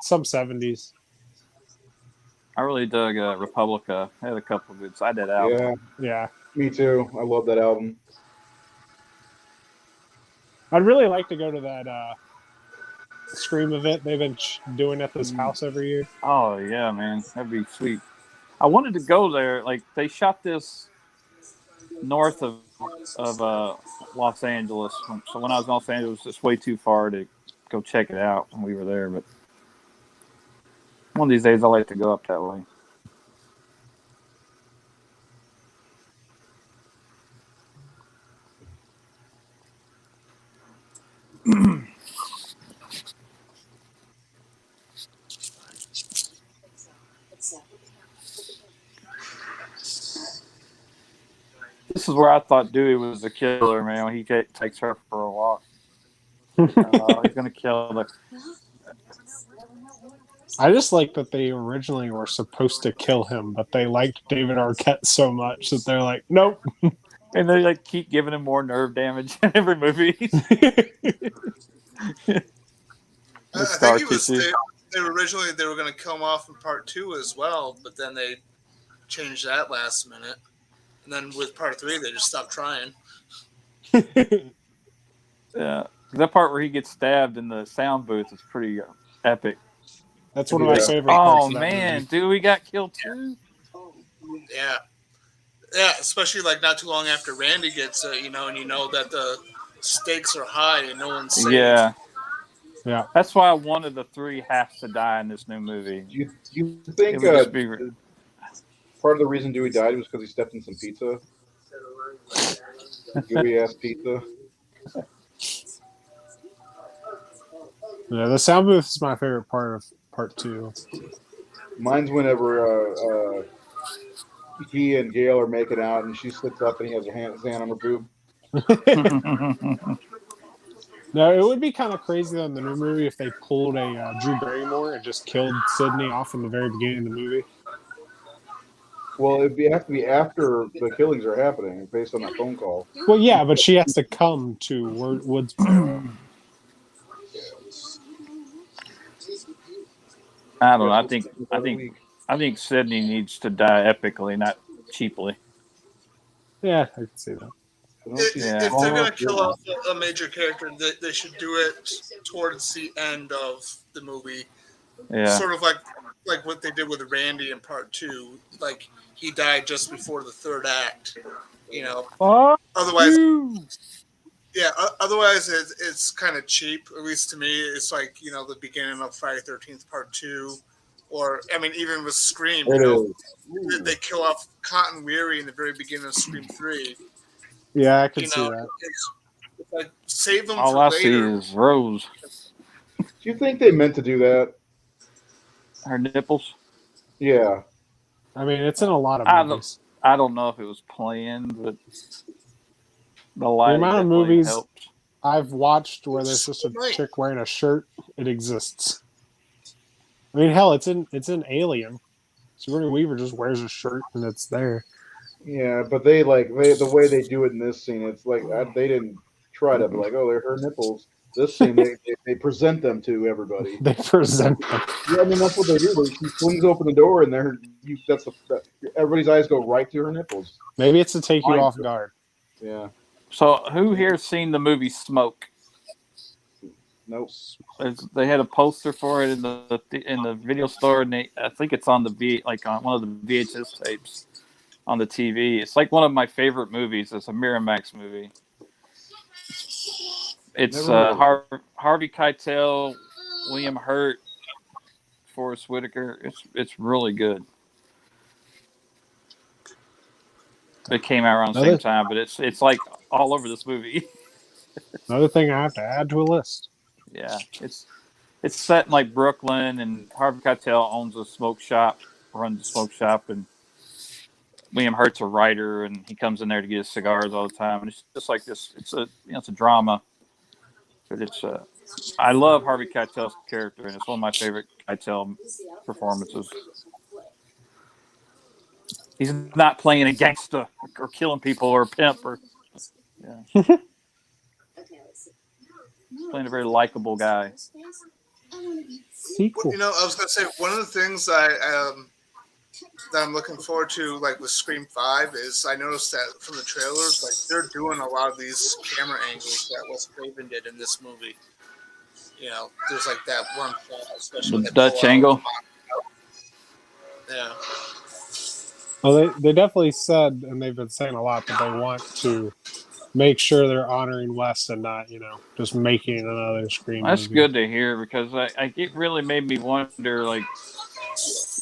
some 70s. I really dug Republica. I had a couple of good side that album. Yeah, Yeah, me too. I love that album. I'd really like to go to that Scream event they've been doing at this house every year. Oh, yeah, man. That'd be sweet. I wanted to go there. Like, they shot this north of Los Angeles. So when I was in Los Angeles, it's way too far to go check it out when we were there. But one of these days, I like to go up that way. This is where I thought Dewey was the killer, man, when he takes her for a walk. Oh, he's gonna kill the. I just like that they originally were supposed to kill him, but they liked David Arquette so much that they're like, nope. And they like keep giving him more nerve damage in every movie. The I scar think it was tissue. they originally they were going to kill him off in part 2 as well, but then they changed that last minute. And then with part 3, they just stopped trying. Yeah, that part where he gets stabbed in the sound booth is pretty epic. That's one of my Yeah. favorite parts Oh of that man, movie. dude, we got killed too. Yeah. Yeah, especially like not too long after Randy gets it, you know, and you know that the stakes are high and no one's safe. Yeah, Yeah. that's why one of the three has to die in this new movie. You It think would just be part of the reason Dewey died was because he stepped in some pizza? Gooey ass pizza. Yeah, the sound booth is my favorite part of part 2. Mine's whenever he and Gail are making out and she sits up and he has his hand on her boob. No, it would be kind of crazy though in the new movie if they pulled a Drew Barrymore and just killed Sydney off in the very beginning of the movie. Well, it'd have to be after the killings are happening, based on that phone call. Well, yeah, but she has to come to Woodsboro. I don't know. I think Sydney needs to die epically, not cheaply. Yeah, I can see that. If they're going to kill off a major character, they should do it towards the end of the movie. Yeah. Sort of like what they did with Randy in part 2. Like, he died just before the third act, you know. Otherwise, it's kind of cheap, at least to me. It's like, you know, the beginning of Friday the 13th part 2. Or, I mean, even with Scream, you know, they kill off Cotton Weary in the very beginning of Scream 3. Yeah, I can see that. It's like, save them All for I later. see is Rose. Do you think they meant to do that? Her nipples. Yeah. I mean, it's in a lot of movies. I don't know if it was planned, but the lighting amount of definitely movies helped. I've watched where there's just a chick wearing a shirt, it exists. I mean, hell, it's in Alien. Sigourney Weaver just wears a shirt and it's there. Yeah, but the way they do it in this scene, it's like they didn't try to be like, oh, they're her nipples. This scene, they present them to everybody. They present them. Yeah, I mean that's what they do. She flings open the door, and everybody's eyes go right to her nipples. Maybe it's to take you off guard. Yeah. So, who here's seen the movie Smoke? Nope. They had a poster for it in the video store, and I think it's on on one of the VHS tapes on the TV. It's like one of my favorite movies. It's a Miramax movie. It's Harvey Keitel, William Hurt, Forrest Whitaker. It's really good. It came out around the same time, but it's like all over this movie. Another thing I have to add to a list. Yeah, it's set in like Brooklyn, and Harvey Keitel owns a smoke shop, runs a smoke shop, and William Hurt's a writer, and he comes in there to get his cigars all the time. And it's just like this. It's a drama, but I love Harvey Keitel's character, and it's one of my favorite Keitel performances. He's not playing a gangster or killing people or a pimp playing a very likable guy. Sequel. You know, I was going to say, one of the things that I'm looking forward to, like with Scream 5, is I noticed that from the trailers, like they're doing a lot of these camera angles that Wes Craven did in this movie. You know, there's like that one shot, especially the Dutch angle. Yeah. Well, they definitely said, and they've been saying a lot, that they want to make sure they're honoring Wes and not, just making another Scream That's movie. good to hear, because it really made me wonder, like,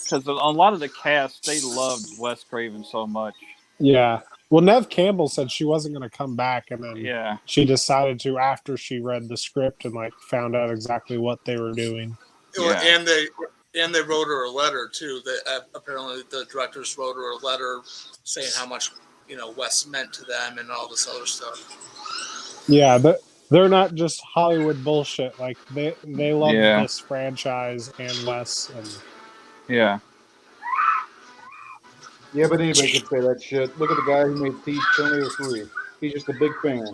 because a lot of the cast, they loved Wes Craven so much. Yeah. Well, Neve Campbell said she wasn't going to come back, and then she decided to after she read the script and found out exactly what they were doing. Yeah. And they wrote her a letter too. That apparently the directors wrote her a letter saying how much Wes meant to them and all this other stuff. Yeah, They're not just Hollywood bullshit. Like they love Yeah. this franchise and Wes and Yeah. Yeah, but anybody could say that shit. Look at the guy who made Terminator 3. He's just a big fan.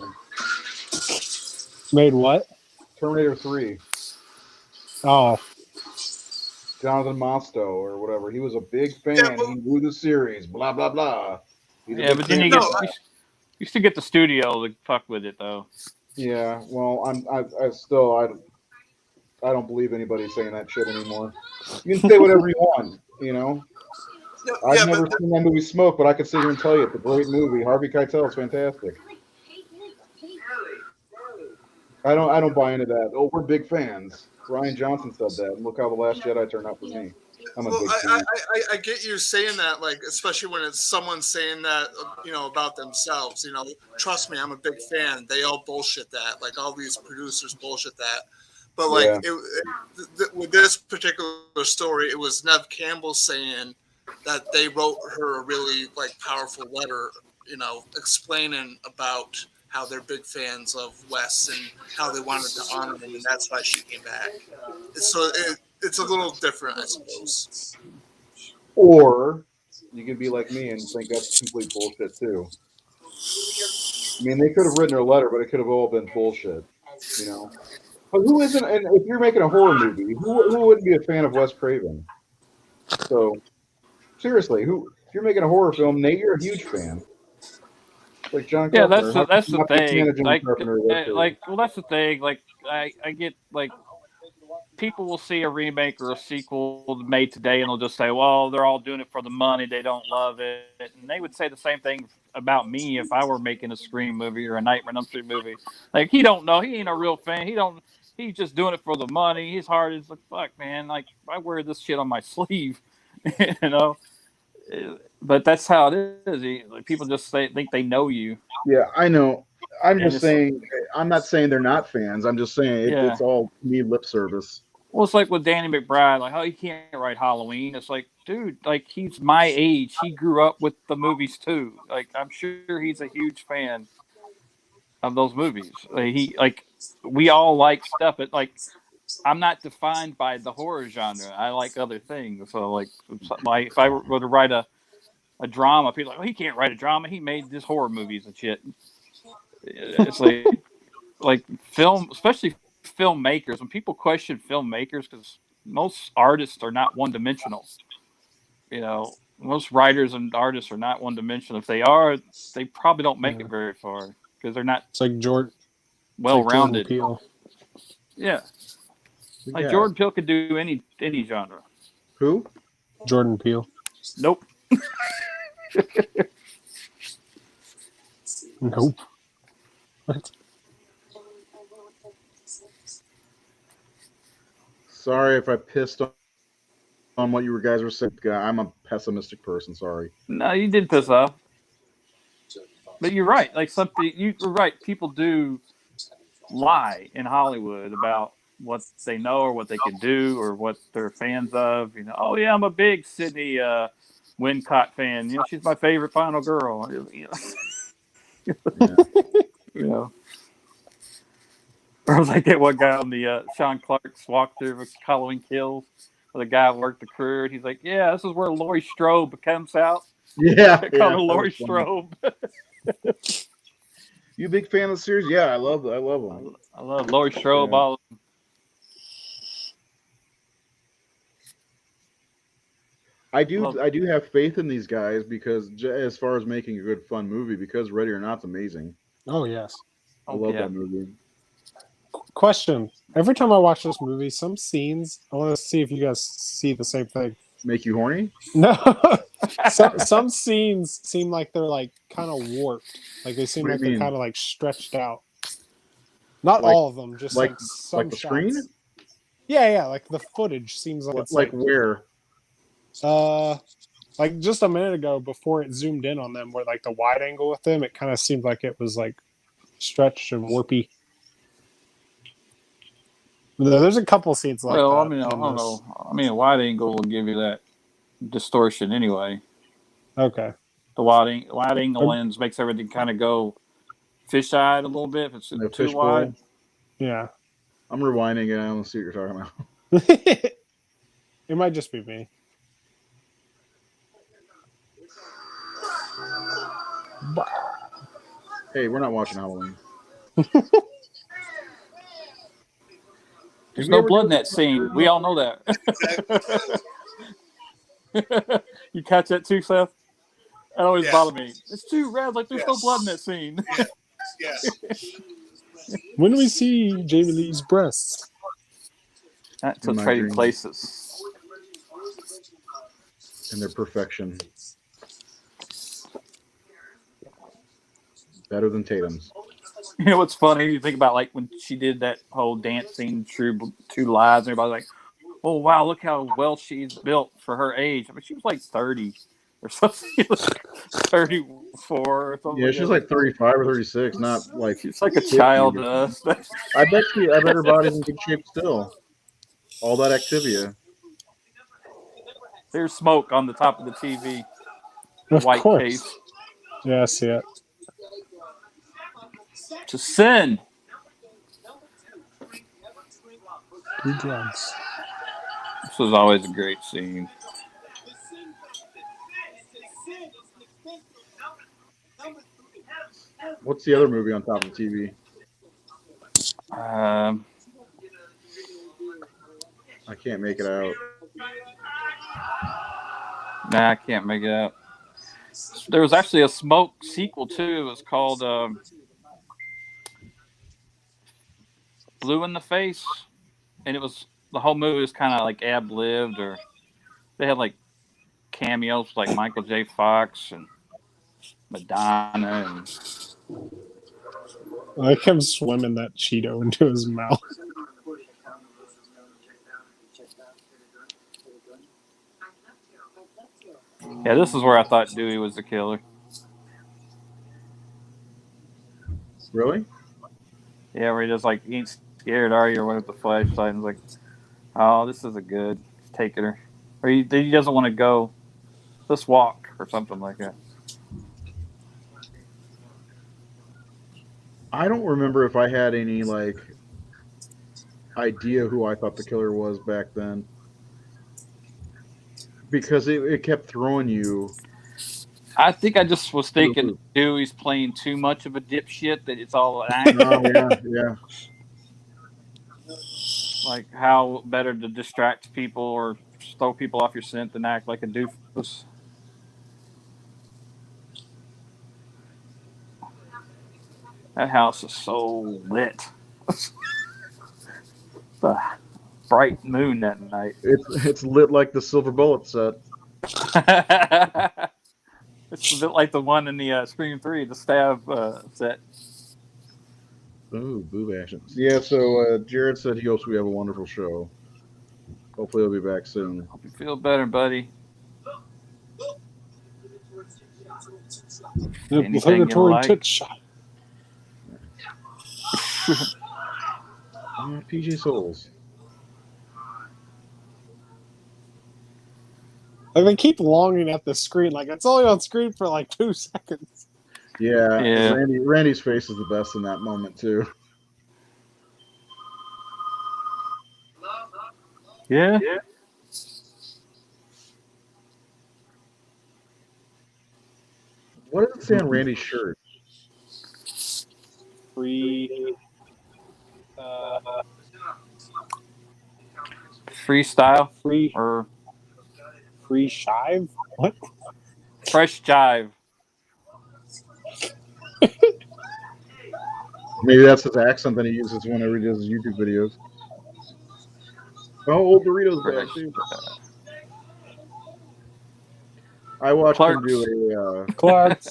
made what? Terminator 3. Oh, Jonathan Mostow or whatever. He was a big Yeah, fan. but He knew the series. Blah blah blah. He's a Yeah, big but then fan. you no, get you still get the studio to fuck with it though. Yeah. Well, I don't believe anybody saying that shit anymore. You can say whatever you want. You know. I've yeah, never but seen that movie Smoke, but I could sit here and tell you it's a great movie. Harvey Keitel is fantastic. I don't buy into that. Oh, we're big fans. Ryan Johnson said that, and look how The Last Jedi turned out for me. I'm a well, big I, fan. I get you saying that, like, especially when it's someone saying that, about themselves. Trust me, I'm a big fan. They all bullshit that. Like, all these producers bullshit that. But like, Yeah. with this particular story, it was Nev Campbell saying that they wrote her a really like powerful letter, explaining about how they're big fans of Wes and how they wanted to honor him, and that's why she came back. So it's a little different, I suppose. Or you can be like me and think that's complete bullshit too. I mean, they could have written her a letter, but it could have all been bullshit. You know. But who isn't? And if you're making a horror movie, who wouldn't be a fan of Wes Craven? So seriously, who? If you're making a horror film, Nate, you're a huge fan. Like John Yeah, Carpenter. How can that's you the not be a fan thing. of John Carpenter or Wes Craven? Well, that's the thing. Like, I get like people will see a remake or a sequel made today, and they'll just say, "Well, they're all doing it for the money. They don't love it." And they would say the same thing about me if I were making a Scream movie or a Nightmare on Elm Street movie. Like, he don't know. He ain't a real fan. He don't. He's just doing it for the money. His heart is like, fuck, man. Like, I wear this shit on my sleeve, you know. But that's how it is. Like, people just think they know you, Yeah, I know. I'm and just it's saying. I'm not saying they're not fans. I'm just saying yeah. it's all me lip service. Well, it's like with Danny McBride, like, oh, he can't write Halloween. It's like, dude, like, he's my age. He grew up with the movies too. Like, I'm sure he's a huge fan of those movies. We all like stuff. But like, I'm not defined by the horror genre. I like other things. So like if I were to write a drama, people are like, oh, he can't write a drama. He made this horror movies and shit. It's like film, especially filmmakers. When people question filmmakers, because most artists are not one dimensional. Most writers and artists are not one dimensional. If they are, they probably don't make yeah. it very far because they're not It's like Jordan. well Jordan rounded. Peele. Yeah, like Yeah. Jordan Peele could do any genre. Who? Jordan Peele. Nope. Nope. What? Sorry if I pissed on what you guys were saying. I'm a pessimistic person. Sorry. No, you did piss off. But you're right. Like you're right. People do lie in Hollywood about what they know or what they can do or what they're fans of. Oh yeah, I'm a big Sydney Wincott fan. She's my favorite final girl. Yeah. you know. Or like that one guy on the Sean Clark's walkthrough of Halloween Kills, where the guy worked the career. And he's like, "Yeah, this is where Laurie Strode comes out." Yeah. They call her Laurie Strode. You a big fan of the series? Yeah, I love them. I love Laurie Strode. Yeah. All I do have faith in these guys because as far as making a good fun movie, because Ready or Not's amazing. Oh yes. I love that movie. Question: every time I watch this movie, some scenes, I want to see if you guys see the same thing. Make you horny? No, some scenes seem like they're like kind of warped. Like they seem What do like you they're mean? kind of like stretched out. Not Like- all of them, just like some like the shots. screen? Yeah. Like the footage seems like it's Like where? like just a minute ago before it zoomed in on them, where like the wide angle with them, it kind of seemed like it was like stretched and warpy. There's a couple scenes like that. I mean, I don't know. I mean, a wide angle will give you that distortion anyway. Okay. The wide angle lens makes everything kind of go fisheyed a little bit. If it's The too fishbowl. wide. Yeah. I'm rewinding it. I don't see what you're talking about. It might just be me. Hey, we're not watching Halloween. There's we no ever blood do in that scene. We all know that. You catch that too, Seth? That always bothered me. It's too red. Like there's no blood in that scene. Yes. When do we see Jamie Lee's breasts? That's In my Trading dreams. Places. In their perfection. Better than Tatum's. You know what's funny? You think about like when she did that whole dance scene, True Lies, and everybody's like, "Oh wow, look how well she's built for her age." I mean, she was like 30 or something, 34 or something. Yeah, she's like 35 or 36, not like. She's like a child to us. I bet her body's in good shape still. All that Activia. There's smoke on the top of the TV. Of White course. case. Yeah, I see it. To sin. Do drugs. This was always a great scene. What's the other movie on top of the TV? I can't make it out. Nah, I can't make it out. There was actually a Smoke sequel too. It was called Blue in the Face, and it was the whole movie was kind of like ad-libbed, or they had like cameos like Michael J. Fox and Madonna, and I like him swimming that Cheeto into his mouth. yeah, this is where I thought Dewey was the killer. Really? Yeah, where he just like, he ain't scared, are you? Or what with the flashlight, and like, oh, this isn't good. He's taking her, or he doesn't want to go. Let's walk, or something like that. I don't remember if I had any like idea who I thought the killer was back then, because it kept throwing you. I think I just was thinking Dewey's playing too much of a dipshit that it's all an act. Yeah. Like how better to distract people or throw people off your scent than act like a doofus. That house is so lit. The bright moon that night. It's lit like the Silver Bullet set. It's a bit like the one in the Scream 3, the stab set. Ooh, boob action. Yeah, so Jared said he hopes we have a wonderful show. Hopefully he'll be back soon. Hope you feel better, buddy. Obligatory tit shot. PJ Souls. Like they keep longing at the screen, like it's only on screen for like 2 seconds. Yeah. Randy's face is the best in that moment too. Yeah. What does it say on Randy's shirt? Freestyle? Or free shive? What? Fresh jive. Maybe that's his accent that he uses whenever he does his YouTube videos. Oh, old Doritos back too. I watched him do a Clark's.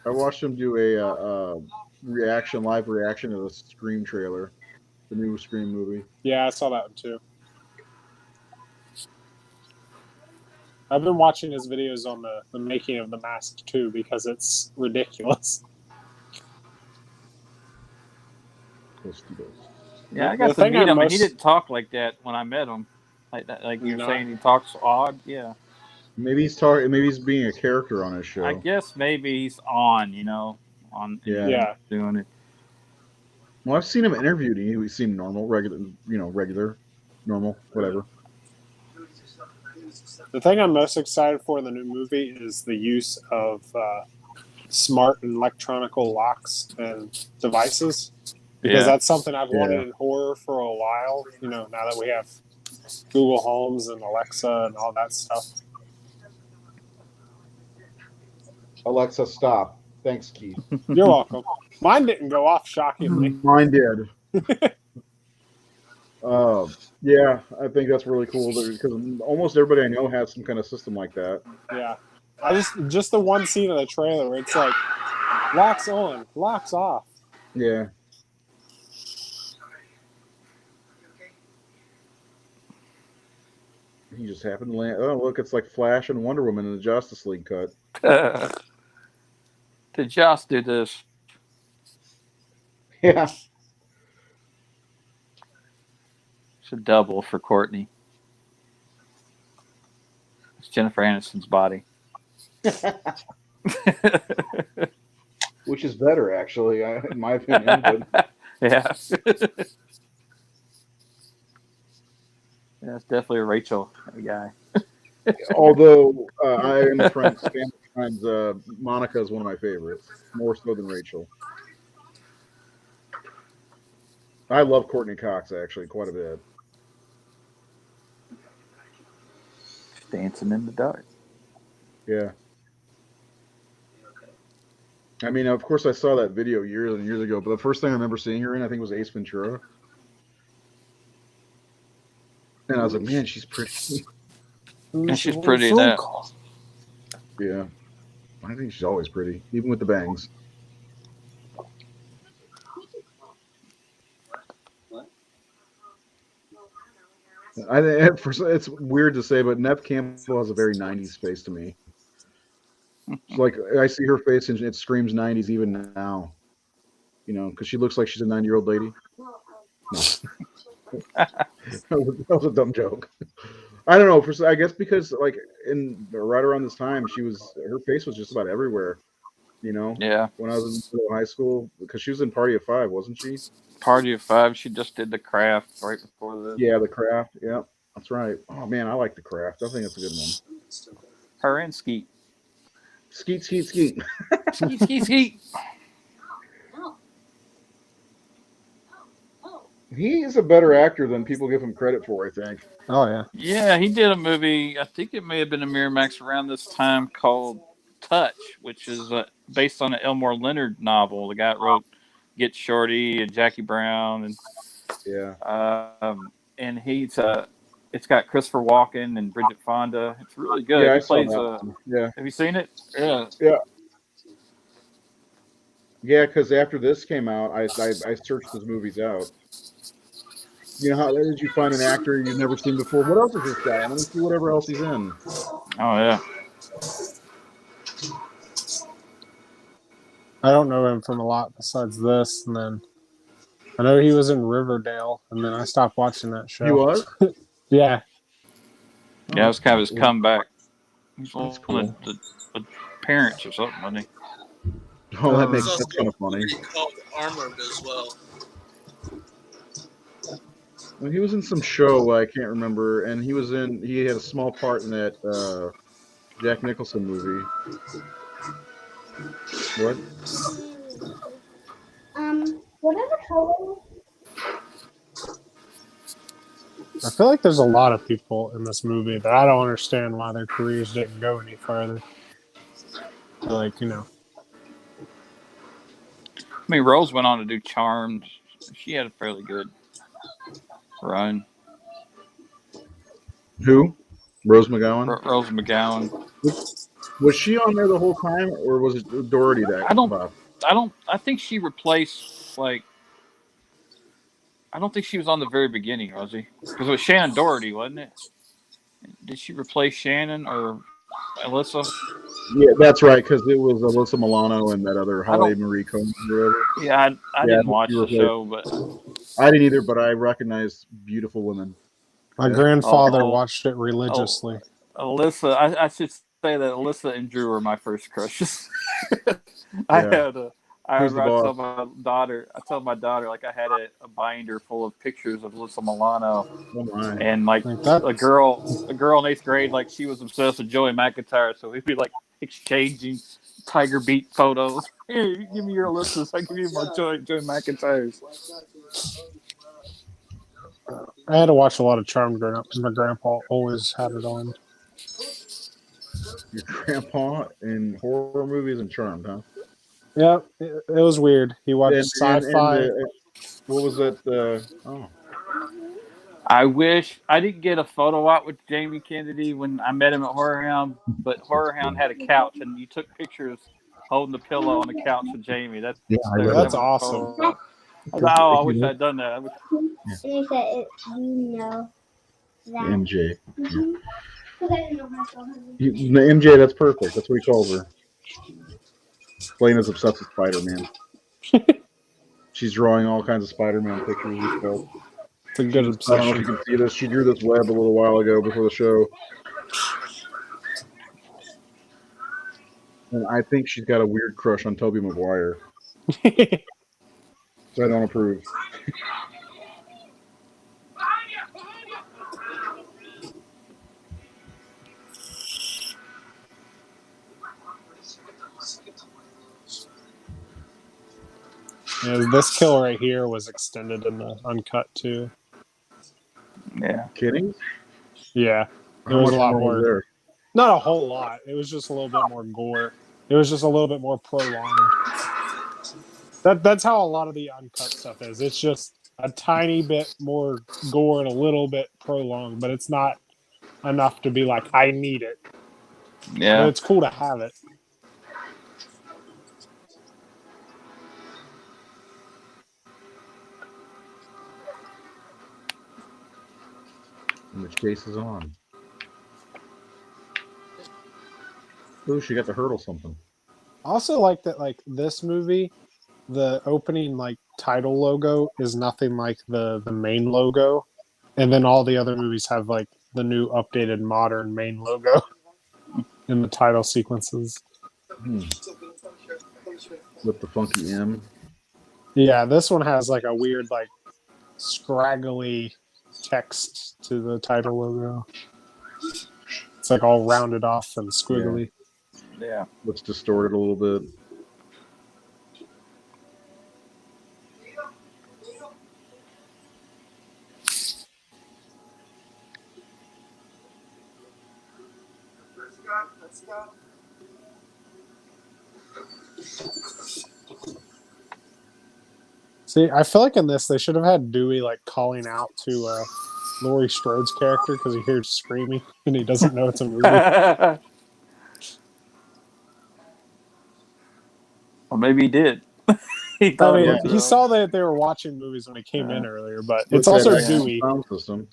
I watched him do a live reaction to the Scream trailer, the new Scream movie. Yeah, I saw that one too. I've been watching his videos on the making of the mask too because it's ridiculous. Yeah, I got to meet him, and he didn't talk like that when I met him. Like that, like you're saying, he talks odd. Yeah. Maybe he's talking. Maybe he's being a character on his show. I guess maybe he's on. Doing it. Well, I've seen him interviewed. He seemed normal, regular, normal, whatever. The thing I'm most excited for in the new movie is the use of smart and electronical locks and devices, because that's something I've wanted in horror for a while. You know, now that we have Google Homes and Alexa and all that stuff. Alexa, stop. Thanks, Keith. You're welcome. Mine didn't go off, shockingly. Mine did. Yeah, I think that's really cool because almost everybody I know has some kind of system like that. Yeah. I just the one scene of the trailer where it's like locks on, locks off. Yeah. He just happened to land. Oh, look, it's like Flash and Wonder Woman in the Justice League cut. Did Joss do this? Yeah. It's a double for Courtney. It's Jennifer Aniston's body. Which is better, actually, in my opinion. But... Yeah. Yeah, it's definitely a Rachel guy. Although I am friends, Monica is one of my favorites, more so than Rachel. I love Courtney Cox, actually, quite a bit. Dancing in the dark. Yeah. I mean, of course, I saw that video years and years ago, but the first thing I remember seeing her in, I think, was Ace Ventura. And I was like, man, she's pretty. And she's pretty now. Yeah. I think she's always pretty, even with the bangs. It's weird to say, but Neve Campbell has a very 90s face to me. It's like, I see her face and it screams 90s even now. You know, because she looks like she's a 90-year-old lady. No. That was a dumb joke. I don't know. I guess because like right around this time, her face was just about everywhere. You know. Yeah. When I was in high school, because she was in Party of Five, wasn't she? Party of Five. She just did The Craft right before this. Yeah, The Craft. Yeah, that's right. Oh man, I like The Craft. I think that's a good one. Her and Skeet. Skeet. Skeet. He is a better actor than people give him credit for, I think. Oh, yeah. Yeah, he did a movie, I think it may have been a Miramax around this time, called Touch, which is based on an Elmore Leonard novel. The guy that wrote Get Shorty and Jackie Brown. And and it's got Christopher Walken and Bridget Fonda. It's really good. Yeah, he plays yeah. Have you seen it? Yeah. Yeah. Yeah, because after this came out, I searched his movies out. You know, how did you find an actor you've never seen before? What else is this guy? Let me see whatever else he's in. Oh, yeah. I don't know him from a lot besides this. And then I know he was in Riverdale, and then I stopped watching that show. He was? Yeah. Yeah, it was kind of his comeback. He's one That's cool. of the parents or something, wasn't he? Oh, that's kind of funny. Called Armored as well. Well, he was in some show I can't remember, and he had a small part in that Jack Nicholson movie. What? Whatever color. I feel like there's a lot of people in this movie that I don't understand why their careers didn't go any further. Like, you know. I mean, Rose went on to do Charmed. She had a fairly good run. Who? Rose McGowan? Rose McGowan. Was she on there the whole time, or was it Doherty that? I think she replaced, like, I don't think she was on the very beginning, was she? Because it was Shannon Doherty, wasn't it? Did she replace Shannon or Alyssa? Yeah, that's right, because it was Alyssa Milano and that other Holly Marie Combs or whatever. Yeah, I didn't watch the show, but I didn't either, but I recognized beautiful women. My grandfather watched it religiously. Alyssa, I should say that Alyssa and Drew were my first crushes. I I Who's the remember boss? I told my daughter like I had a binder full of pictures of Alyssa Milano, Oh my. and like Like a girl in 8th grade, like she was obsessed with Joey McIntyre, so we'd be like exchanging Tiger Beat photos. Here, you give me your Alyssa's, I give you my Joey McIntyre's. I had to watch a lot of Charmed growing up because my grandpa always had it on. Your grandpa in horror movies and Charmed, huh? Yeah, it was weird. He watched And sci-fi. what was that? Oh, I wish I didn't get a photo op with Jamie Kennedy when I met him at Horror Hound, but Horror Hound had a couch and you took pictures holding the pillow on the couch with Jamie. yeah, I Oh, read that's that. awesome. I was, oh, I wish I'd done that. And you said it, you know that. MJ. Mm-hmm. Because I didn't know how to spell her name. The MJ, that's perfect. That's what he calls her. Blaine is obsessed with Spider-Man. She's drawing all kinds of Spider-Man pictures and stuff. It's a good I don't know if obsession. you can see this. She drew this web a little while ago before the show. And I think she's got a weird crush on Tobey Maguire. So I don't approve. Yeah, this kill right here was extended in the uncut too. Yeah. Kidding? Yeah, How was much a lot more was more. there? Not a whole lot. It was just a little bit more gore. It was just a little bit more prolonged. That's how a lot of the uncut stuff is. It's just a tiny bit more gore and a little bit prolonged, but it's not enough to be like, I need it. Yeah. But it's cool to have it. In which case is on. Ooh, she got to hurdle something. I also like that, like this movie, the opening like title logo is nothing like the main logo, and then all the other movies have like the new updated modern main logo in the title sequences. With the funky M. Yeah, this one has like a weird like scraggly text to the title logo. It's like all rounded off and squiggly. Yeah. Looks distorted a little bit. See, I feel like in this they should have had Dewey like calling out to Laurie Strode's character because he hears screaming and he doesn't know it's a movie. Or maybe he did. He I thought mean, it was, he saw that they were watching movies when he came in earlier, but Look it's at also that Dewey. sound system.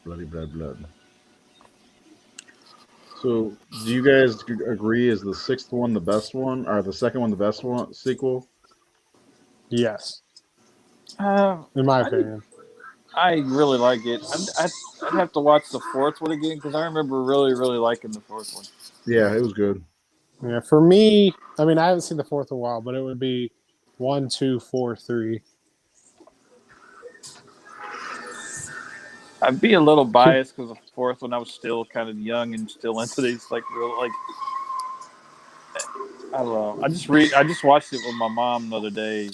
Bloody blood. So, do you guys agree? Is the sixth one the best one, or the second one the best one sequel? Yes, in my opinion. I really like it. I'd have to watch the fourth one again because I remember really, really liking the fourth one. Yeah, it was good. Yeah, for me, I mean, I haven't seen the fourth in a while, but it would be 1, 2, 4, 3. I'd be a little biased because the fourth one I was still kind of young and still into these like real like I don't know. I just watched it with my mom the other day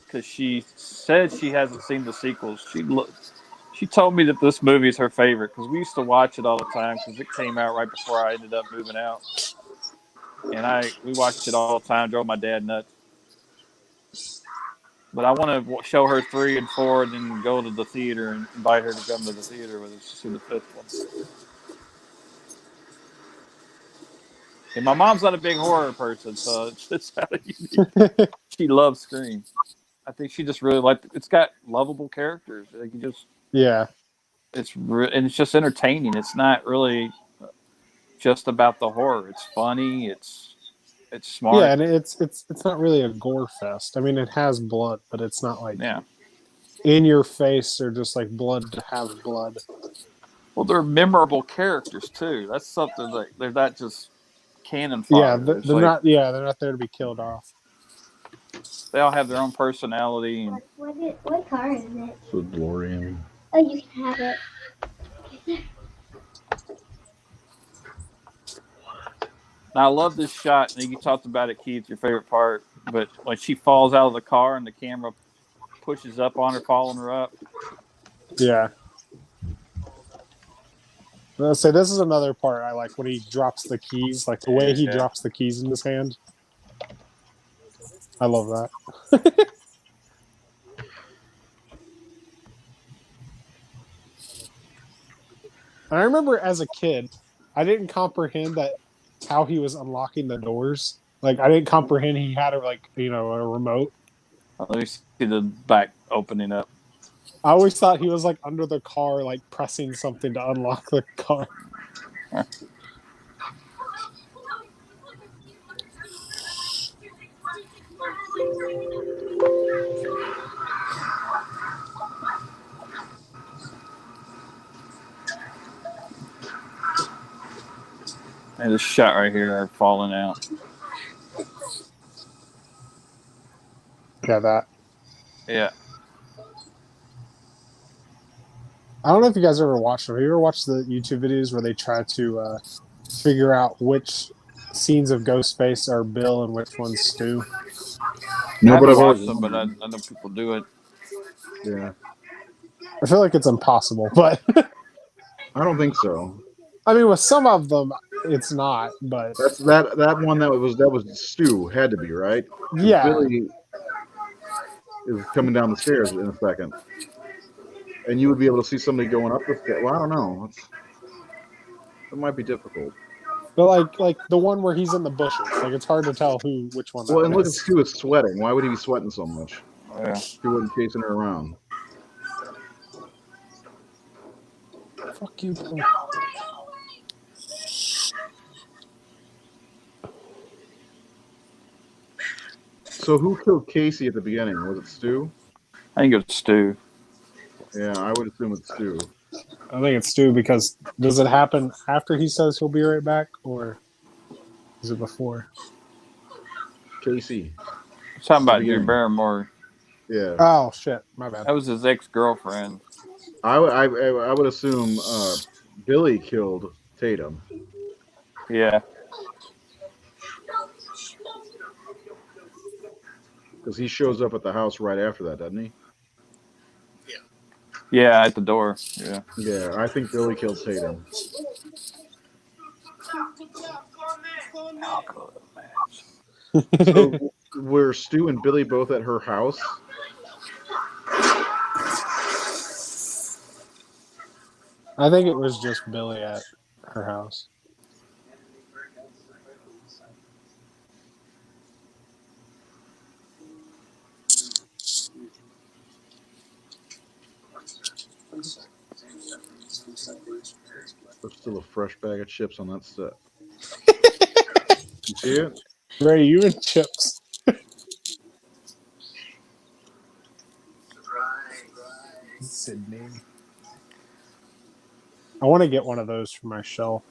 because she said she hasn't seen the sequels. She told me that this movie is her favorite because we used to watch it all the time because it came out right before I ended up moving out, and we watched it all the time. Drove my dad nuts. But I want to show her 3 and 4 and then go to the theater and invite her to come to the theater with us to see the 5th one. And my mom's not a big horror person, so it's kind of unique. She loves Scream. I think she just really liked it. It's got lovable characters. Like you just Yeah. and it's just entertaining. It's not really just about the horror. It's funny. It's smart. Yeah, and it's not really a gore fest. I mean, it has blood, but it's not like in your face or just like blood to have blood. Well, they're memorable characters too. That's something that they're not just cannon fodder. Yeah, they're not. Yeah, they're not there to be killed off. They all have their own personality. And... What car is it? It's a DeLorean. Oh, you can have it. Now, I love this shot. And you talked about it, Keith, your favorite part. But when she falls out of the car and the camera pushes up on her, following her up. Yeah. Let's say this is another part I like when he drops the keys, like the way he drops the keys in his hand. I love that. I remember as a kid, I didn't comprehend that how he was unlocking the doors. Like I didn't comprehend he had a a remote. Let me see the back opening up. I always thought he was like under the car, like pressing something to unlock the car. And this shot right here, are falling out. Yeah, that. Yeah. I don't know if you guys ever watched them. Have you ever watched the YouTube videos where they try to figure out which scenes of Ghostface are Bill and which one's Stu? No, but I've watched them, but I know people do it. Yeah. I feel like it's impossible, but I don't think so. I mean, with some of them, it's not. But That's that one that was Stu had to be right. Yeah. Billy is coming down the stairs in a second, and you would be able to see somebody going up the stairs. Well, I don't know. It might be difficult. But like the one where he's in the bushes, like it's hard to tell which one. Well, and look at Stu is sweating. Why would he be sweating so much? Yeah. He wasn't chasing her around. Fuck you, Paul. So who killed Casey at the beginning? Was it Stu? I think it's Stu. Yeah, I would assume it's Stu. I think it's Stu because does it happen after he says he'll be right back, or is it before? Casey. Talking about Drew Barrymore. Yeah. Oh shit, my bad. That was his ex-girlfriend. I would assume Billy killed Tatum. Yeah. Because he shows up at the house right after that, doesn't he? Yeah, at the door. Yeah. Yeah, I think Billy killed Tatum. So were Stu and Billy both at her house? I think it was just Billy at her house. There's still a fresh bag of chips on that set. You see it? Ray, you and chips. Sydney. I want to get one of those for my shelf.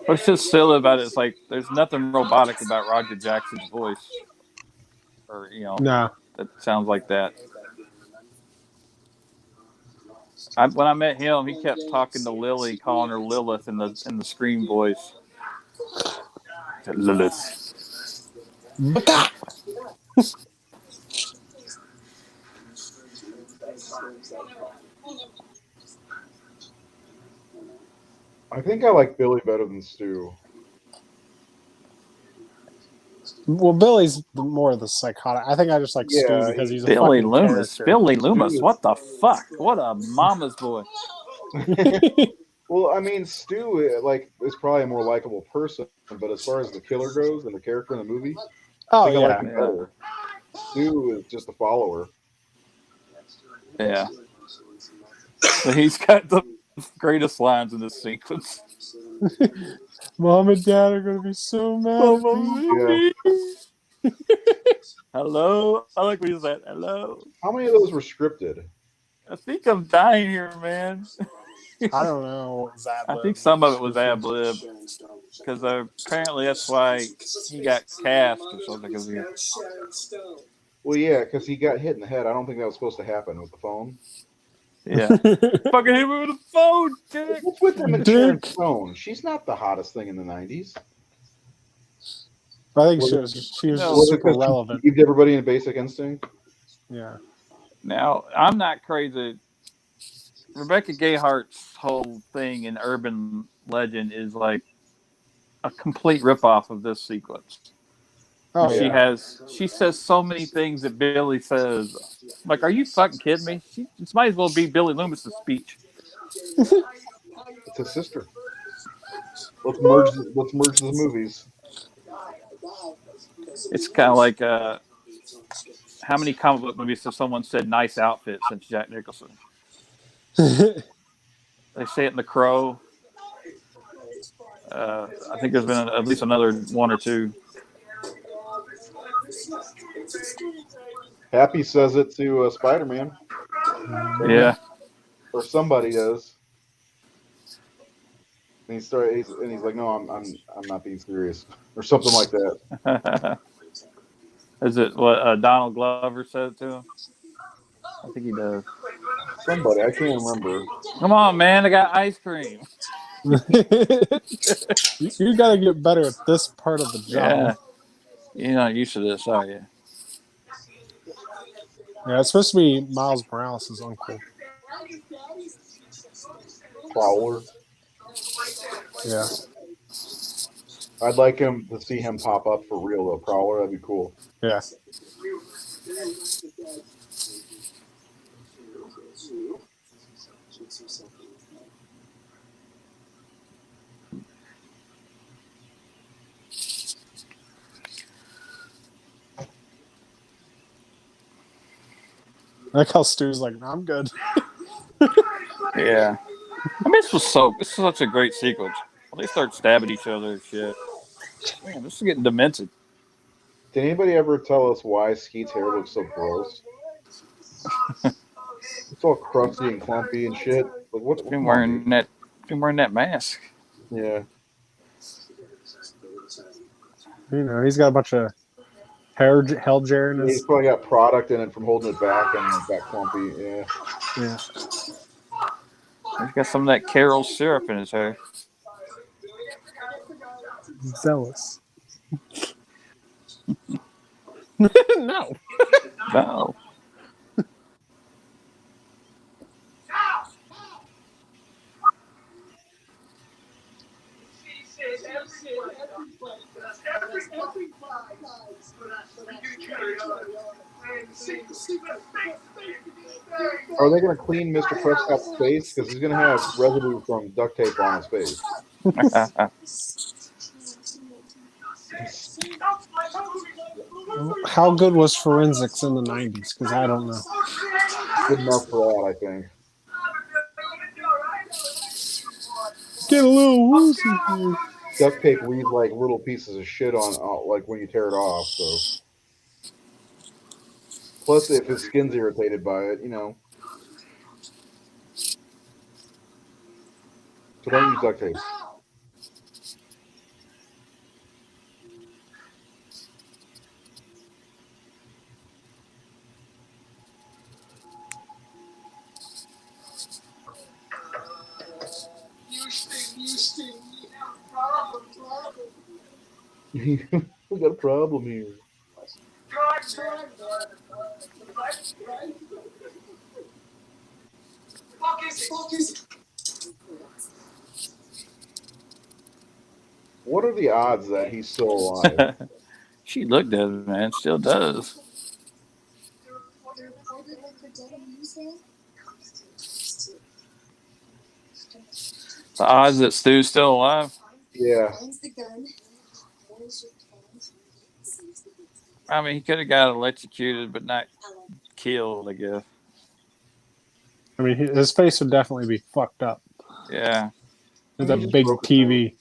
What's just silly about it is like there's nothing robotic about Roger Jackson's voice, or Nah. that sounds like that. When I met him, he kept talking to Lily, calling her Lilith in the Scream voice. Lilith. I think I like Billy better than Stu. Well, Billy's more of the psychotic. I think I just like Stu because he's a Billy fucking Loomis. character. Billy Loomis. What the fuck? What a mama's boy. Well, I mean, Stu is probably a more likable person, but as far as the killer goes and the character in the movie, I Oh think I like him yeah. better. Stu is just a follower. Yeah. But he's got the greatest lines in this sequence. Mom and Dad are gonna be so mad at me. Yeah. Hello? I like when he said hello. How many of those were scripted? I think I'm dying here, man. I don't know what was ad I think lib. some of it was ad lib. Because apparently that's why he got cast or something. Well, yeah, because he got hit in the head. I don't think that was supposed to happen with the phone. Yeah. Fucking hit me with a phone, dick. What's with him and Dick. Sharon Stone? She's not the hottest thing in the 90s. I think she was No. just super relevant. She deceived everybody in Basic Instinct? Yeah. Now, I'm not crazy. Rebecca Gayhart's whole thing in Urban Legend is like a complete ripoff of this sequence. Oh, She says so many things that Billy says. Like, are you fucking kidding me? This might as well be Billy Loomis's speech. It's his sister. Let's merge the movies. It's kind of like how many comic book movies have someone said nice outfit since Jack Nicholson? They say it in The Crow. I think there's been at least another one or two. Happy says it to Spider-Man. Yeah. Or somebody does. And he's like, no, I'm not being serious, or something like that. Is it what Donald Glover said to him? I think he does. Somebody, I can't remember. Come on, man! I got ice cream. You gotta get better at this part of the job. Yeah. You're not used to this, are you? Yeah, it's supposed to be Miles Morales' uncle. Prowler. Yeah. I'd like to see him pop up for real, though. Prowler, that'd be cool. Yeah. I like how Stu's like, no, I'm good. Yeah. I mean, this was such a great sequence. When they start stabbing each other and shit. Man, this is getting demented. Did anybody ever tell us why Skeet's hair looks so gross? It's all crusty and clumpy and shit. Like, what's been wearing that mask? Yeah. You know, he's got a bunch of hell gel in his. He's probably got product in it from holding it back and it got clumpy. Yeah. Yeah. He's got some of that Carol syrup in his hair. Zealous. No. No. Are they going to clean Mr. Prescott's face? Because he's going to have residue from duct tape on his face. How good was forensics in the 90s? Because I don't know. Good enough for that, I think. Get a little woozy here. Duct tape leaves like little pieces of shit on, like when you tear it off. So, plus if his skin's irritated by it, you know. So don't use duct tape. We got a problem here. What are the odds that he's still alive? She looked at him, man. Still does. The odds that Stu's still alive. Yeah. I mean, he could have got electrocuted, but not killed, I guess. I mean, his face would definitely be fucked up. Yeah. With a big TV.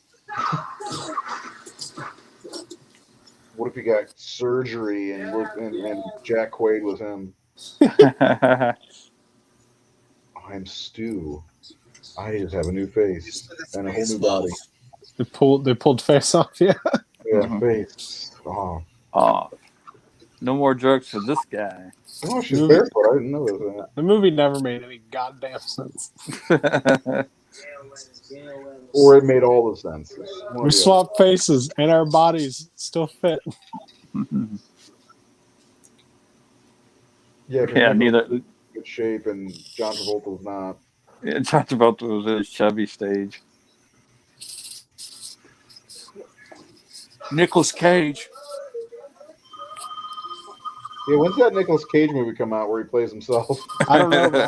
What if he got surgery and Jack Quaid was him? I'm Stu. I just have a new face and a whole new body. They pulled face off, yeah. Yeah, face. Oh. No more drugs for this guy. Oh, she's barefoot. I didn't know that. The movie never made any goddamn sense. Or it made all the sense. We swap faces and our bodies still fit. Yeah, neither. Good shape, and John Travolta was not. Yeah, John Travolta was in his chubby stage. Nicolas Cage. Yeah, when's that Nicolas Cage movie come out where he plays himself? I don't know, but I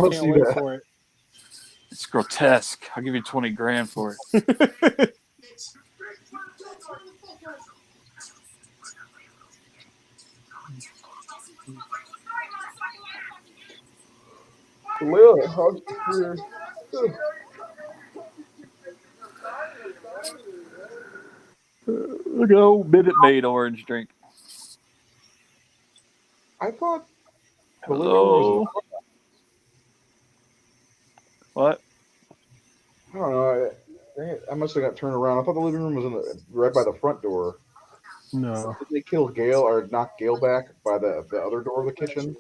can't wait for it. It's grotesque. I'll give you $20,000 for it. Look at old Minute Maid orange drink. I thought. Hello. What? I don't know. I must have got turned around. I thought the living room was right by the front door. No. Did they kill Gail or knock Gail back by the other door of the kitchen?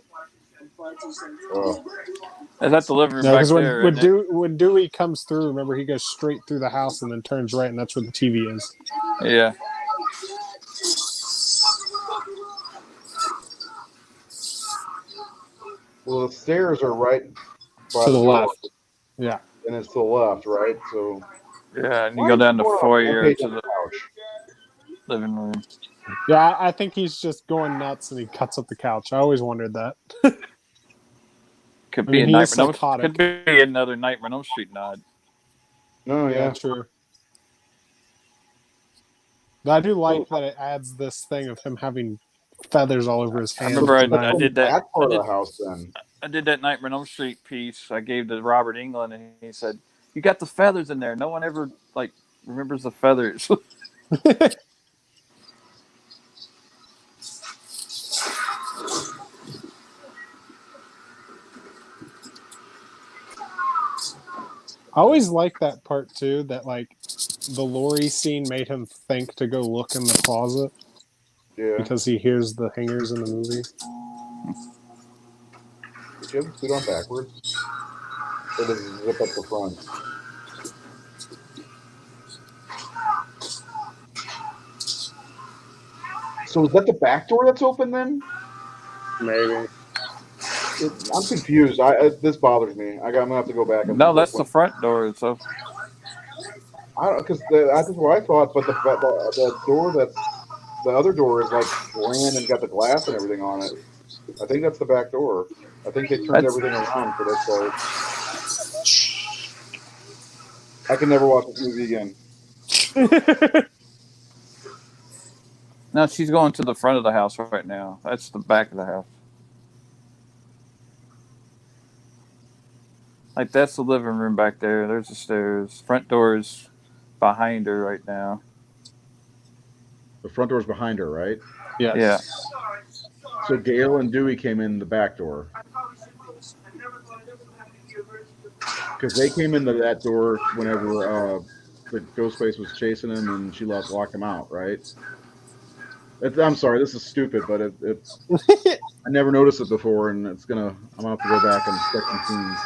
Oh. Is that the living room No, back because there? when Dewey comes through, remember, he goes straight through the house and then turns right, and that's where the TV is. Yeah. Well, the stairs are right by to the left. Yeah. And it's to the left, right? So. Yeah, and you go down the foyer to the living room. Yeah, I think he's just going nuts and he cuts up the couch. I always wondered that. Could be another Nightmare on Elm Street nod. No, yeah, true. But I do like that it adds this thing of him having feathers all over his hands. I remember I did that. Part of the house then. I did that Nightmare on Elm Street piece I gave to Robert Englund, and he said, "You got the feathers in there. No one ever remembers the feathers." I always like that part too, that the Lori scene made him think to go look in the closet. Yeah. Because he hears the hangers in the movie. Did you have the suit on backwards? Or does it zip up the front? So is that the back door that's open then? Maybe. I'm confused. This bothers me. I'm gonna have to go back. No, that's the front door. So I don't, because that's what I thought. But the door that's the other door is brand and got the glass and everything on it. I think that's the back door. I think they turned everything around for this part. I can never watch this movie again. No, she's going to the front of the house right now. That's the back of the house. That's the living room back there. There's the stairs. Front door is behind her right now. The front door is behind her, right? Yes. Yeah. So Gail and Dewey came in the back door. Because they came into that door whenever the Ghostface was chasing him and she locked him out, right? I'm sorry, this is stupid, but I never noticed it before, and I'm gonna have to go back and check some scenes.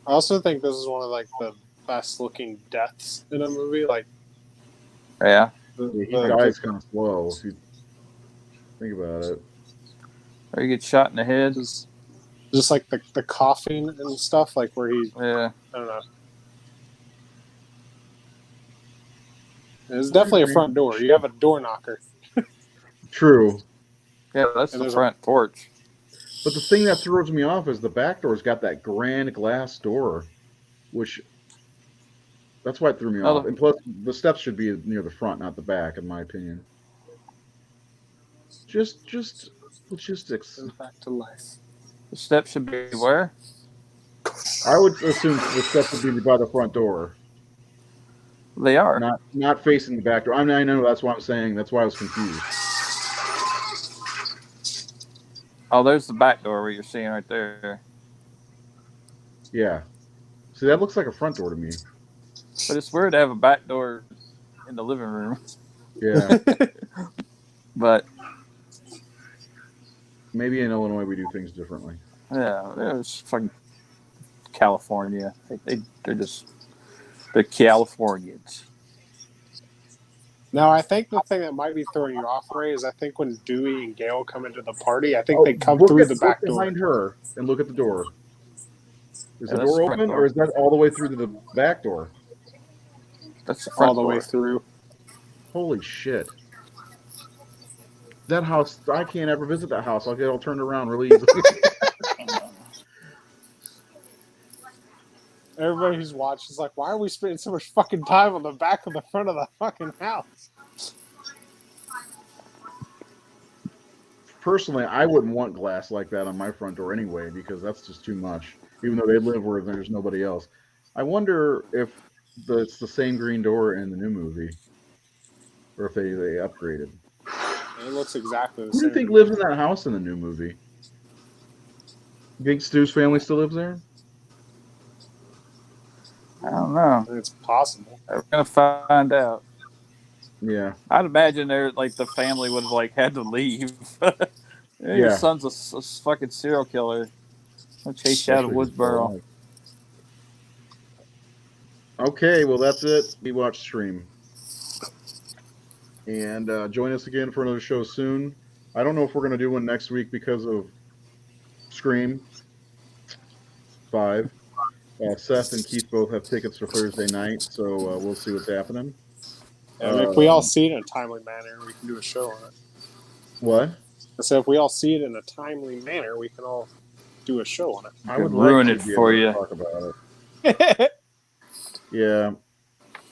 I also think this is one of the best looking deaths in a movie. Yeah. He dies kind of slow if you think about it. Or you get shot in the head. Just the coughing and stuff, where he. Yeah. I don't know. There's definitely a front door. You have a door knocker. True. Yeah, that's And the there's front porch. But the thing that throws me off is the back door's got that grand glass door, which that's why it threw me Oh, off. And plus, the steps should be near the front, not the back, in my opinion. Just logistics. goes back to life. the steps should be where? I would assume the steps would be by the front door, They are. not facing the back door. I mean, I know that's what I'm saying. That's why I was confused. Oh, there's the back door where you're seeing right there. Yeah. See, that looks like a front door to me. But it's weird to have a back door in the living room. Yeah. But Maybe in Illinois we do things differently. yeah, it's fucking California. They're Californians. Now, I think the thing that might be throwing you off, Ray, is I think when Dewey and Gail come into the party, I think they come through the back door. Behind her and look at the door. Is Yeah, the that's door the front open, door. or is that all the way through to the back door? That's the front All the way door. through. Holy shit! That house, I can't ever visit that house. I'll get all turned around really easily. Everybody who's watched is like, why are we spending so much fucking time on the back of the front of the fucking house? Personally, I wouldn't want glass like that on my front door anyway, because that's just too much. Even though they live where there's nobody else. I wonder if it's the same green door in the new movie, or if they upgraded. It looks exactly the Who do same. you think lives in that house in the new movie? Big Stu's family still lives there? I don't know. It's possible. We're gonna find out. Yeah. I'd imagine they're like the family would have like had to leave. Your Yeah. son's a fucking serial killer. I'll chase you out of Woodsboro. Okay, well that's it. We watched Stream. And join us again for another show soon. I don't know if we're going to do one next week because of Scream 5. Seth and Keith both have tickets for Thursday night, so we'll see what's happening. And if we all see it in a timely manner, we can do a show on it. What? So if we all see it in a timely manner, we can all do a show on it. I would ruin like it to be for able to you. talk about it. Yeah,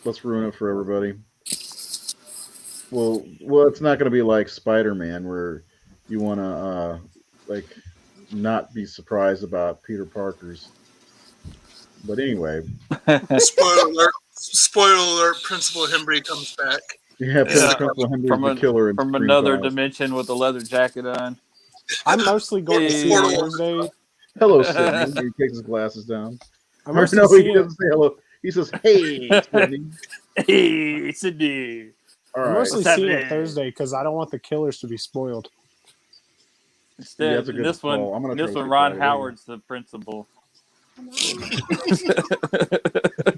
let's ruin it for everybody. Well, it's not going to be like Spider-Man where you want to like not be surprised about Peter Parker's. But anyway, Spoiler alert! Principal Hembry comes back. yeah, Principal Henry's the killer in from Scream another 5. dimension with a leather jacket on. I'm mostly going to see it on Thursday. Hello, Sydney. He takes his glasses down. I'm Or mostly no, he seeing it. doesn't say hello. He says, "Hey, Sydney." Hey, Sydney. All I'm right. mostly What's seeing happening? it Thursday because I don't want the killers to be spoiled. Instead, that's a good this call. I'm one, gonna this try to one, get Ron that Howard's the principal.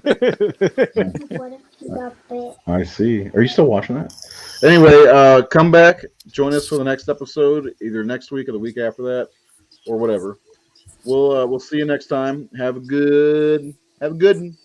What if you got bit? I see. Are you still watching that? Anyway, come back. Join us for the next episode, either next week or the week after that, or whatever. We'll see you next time. Have a good one.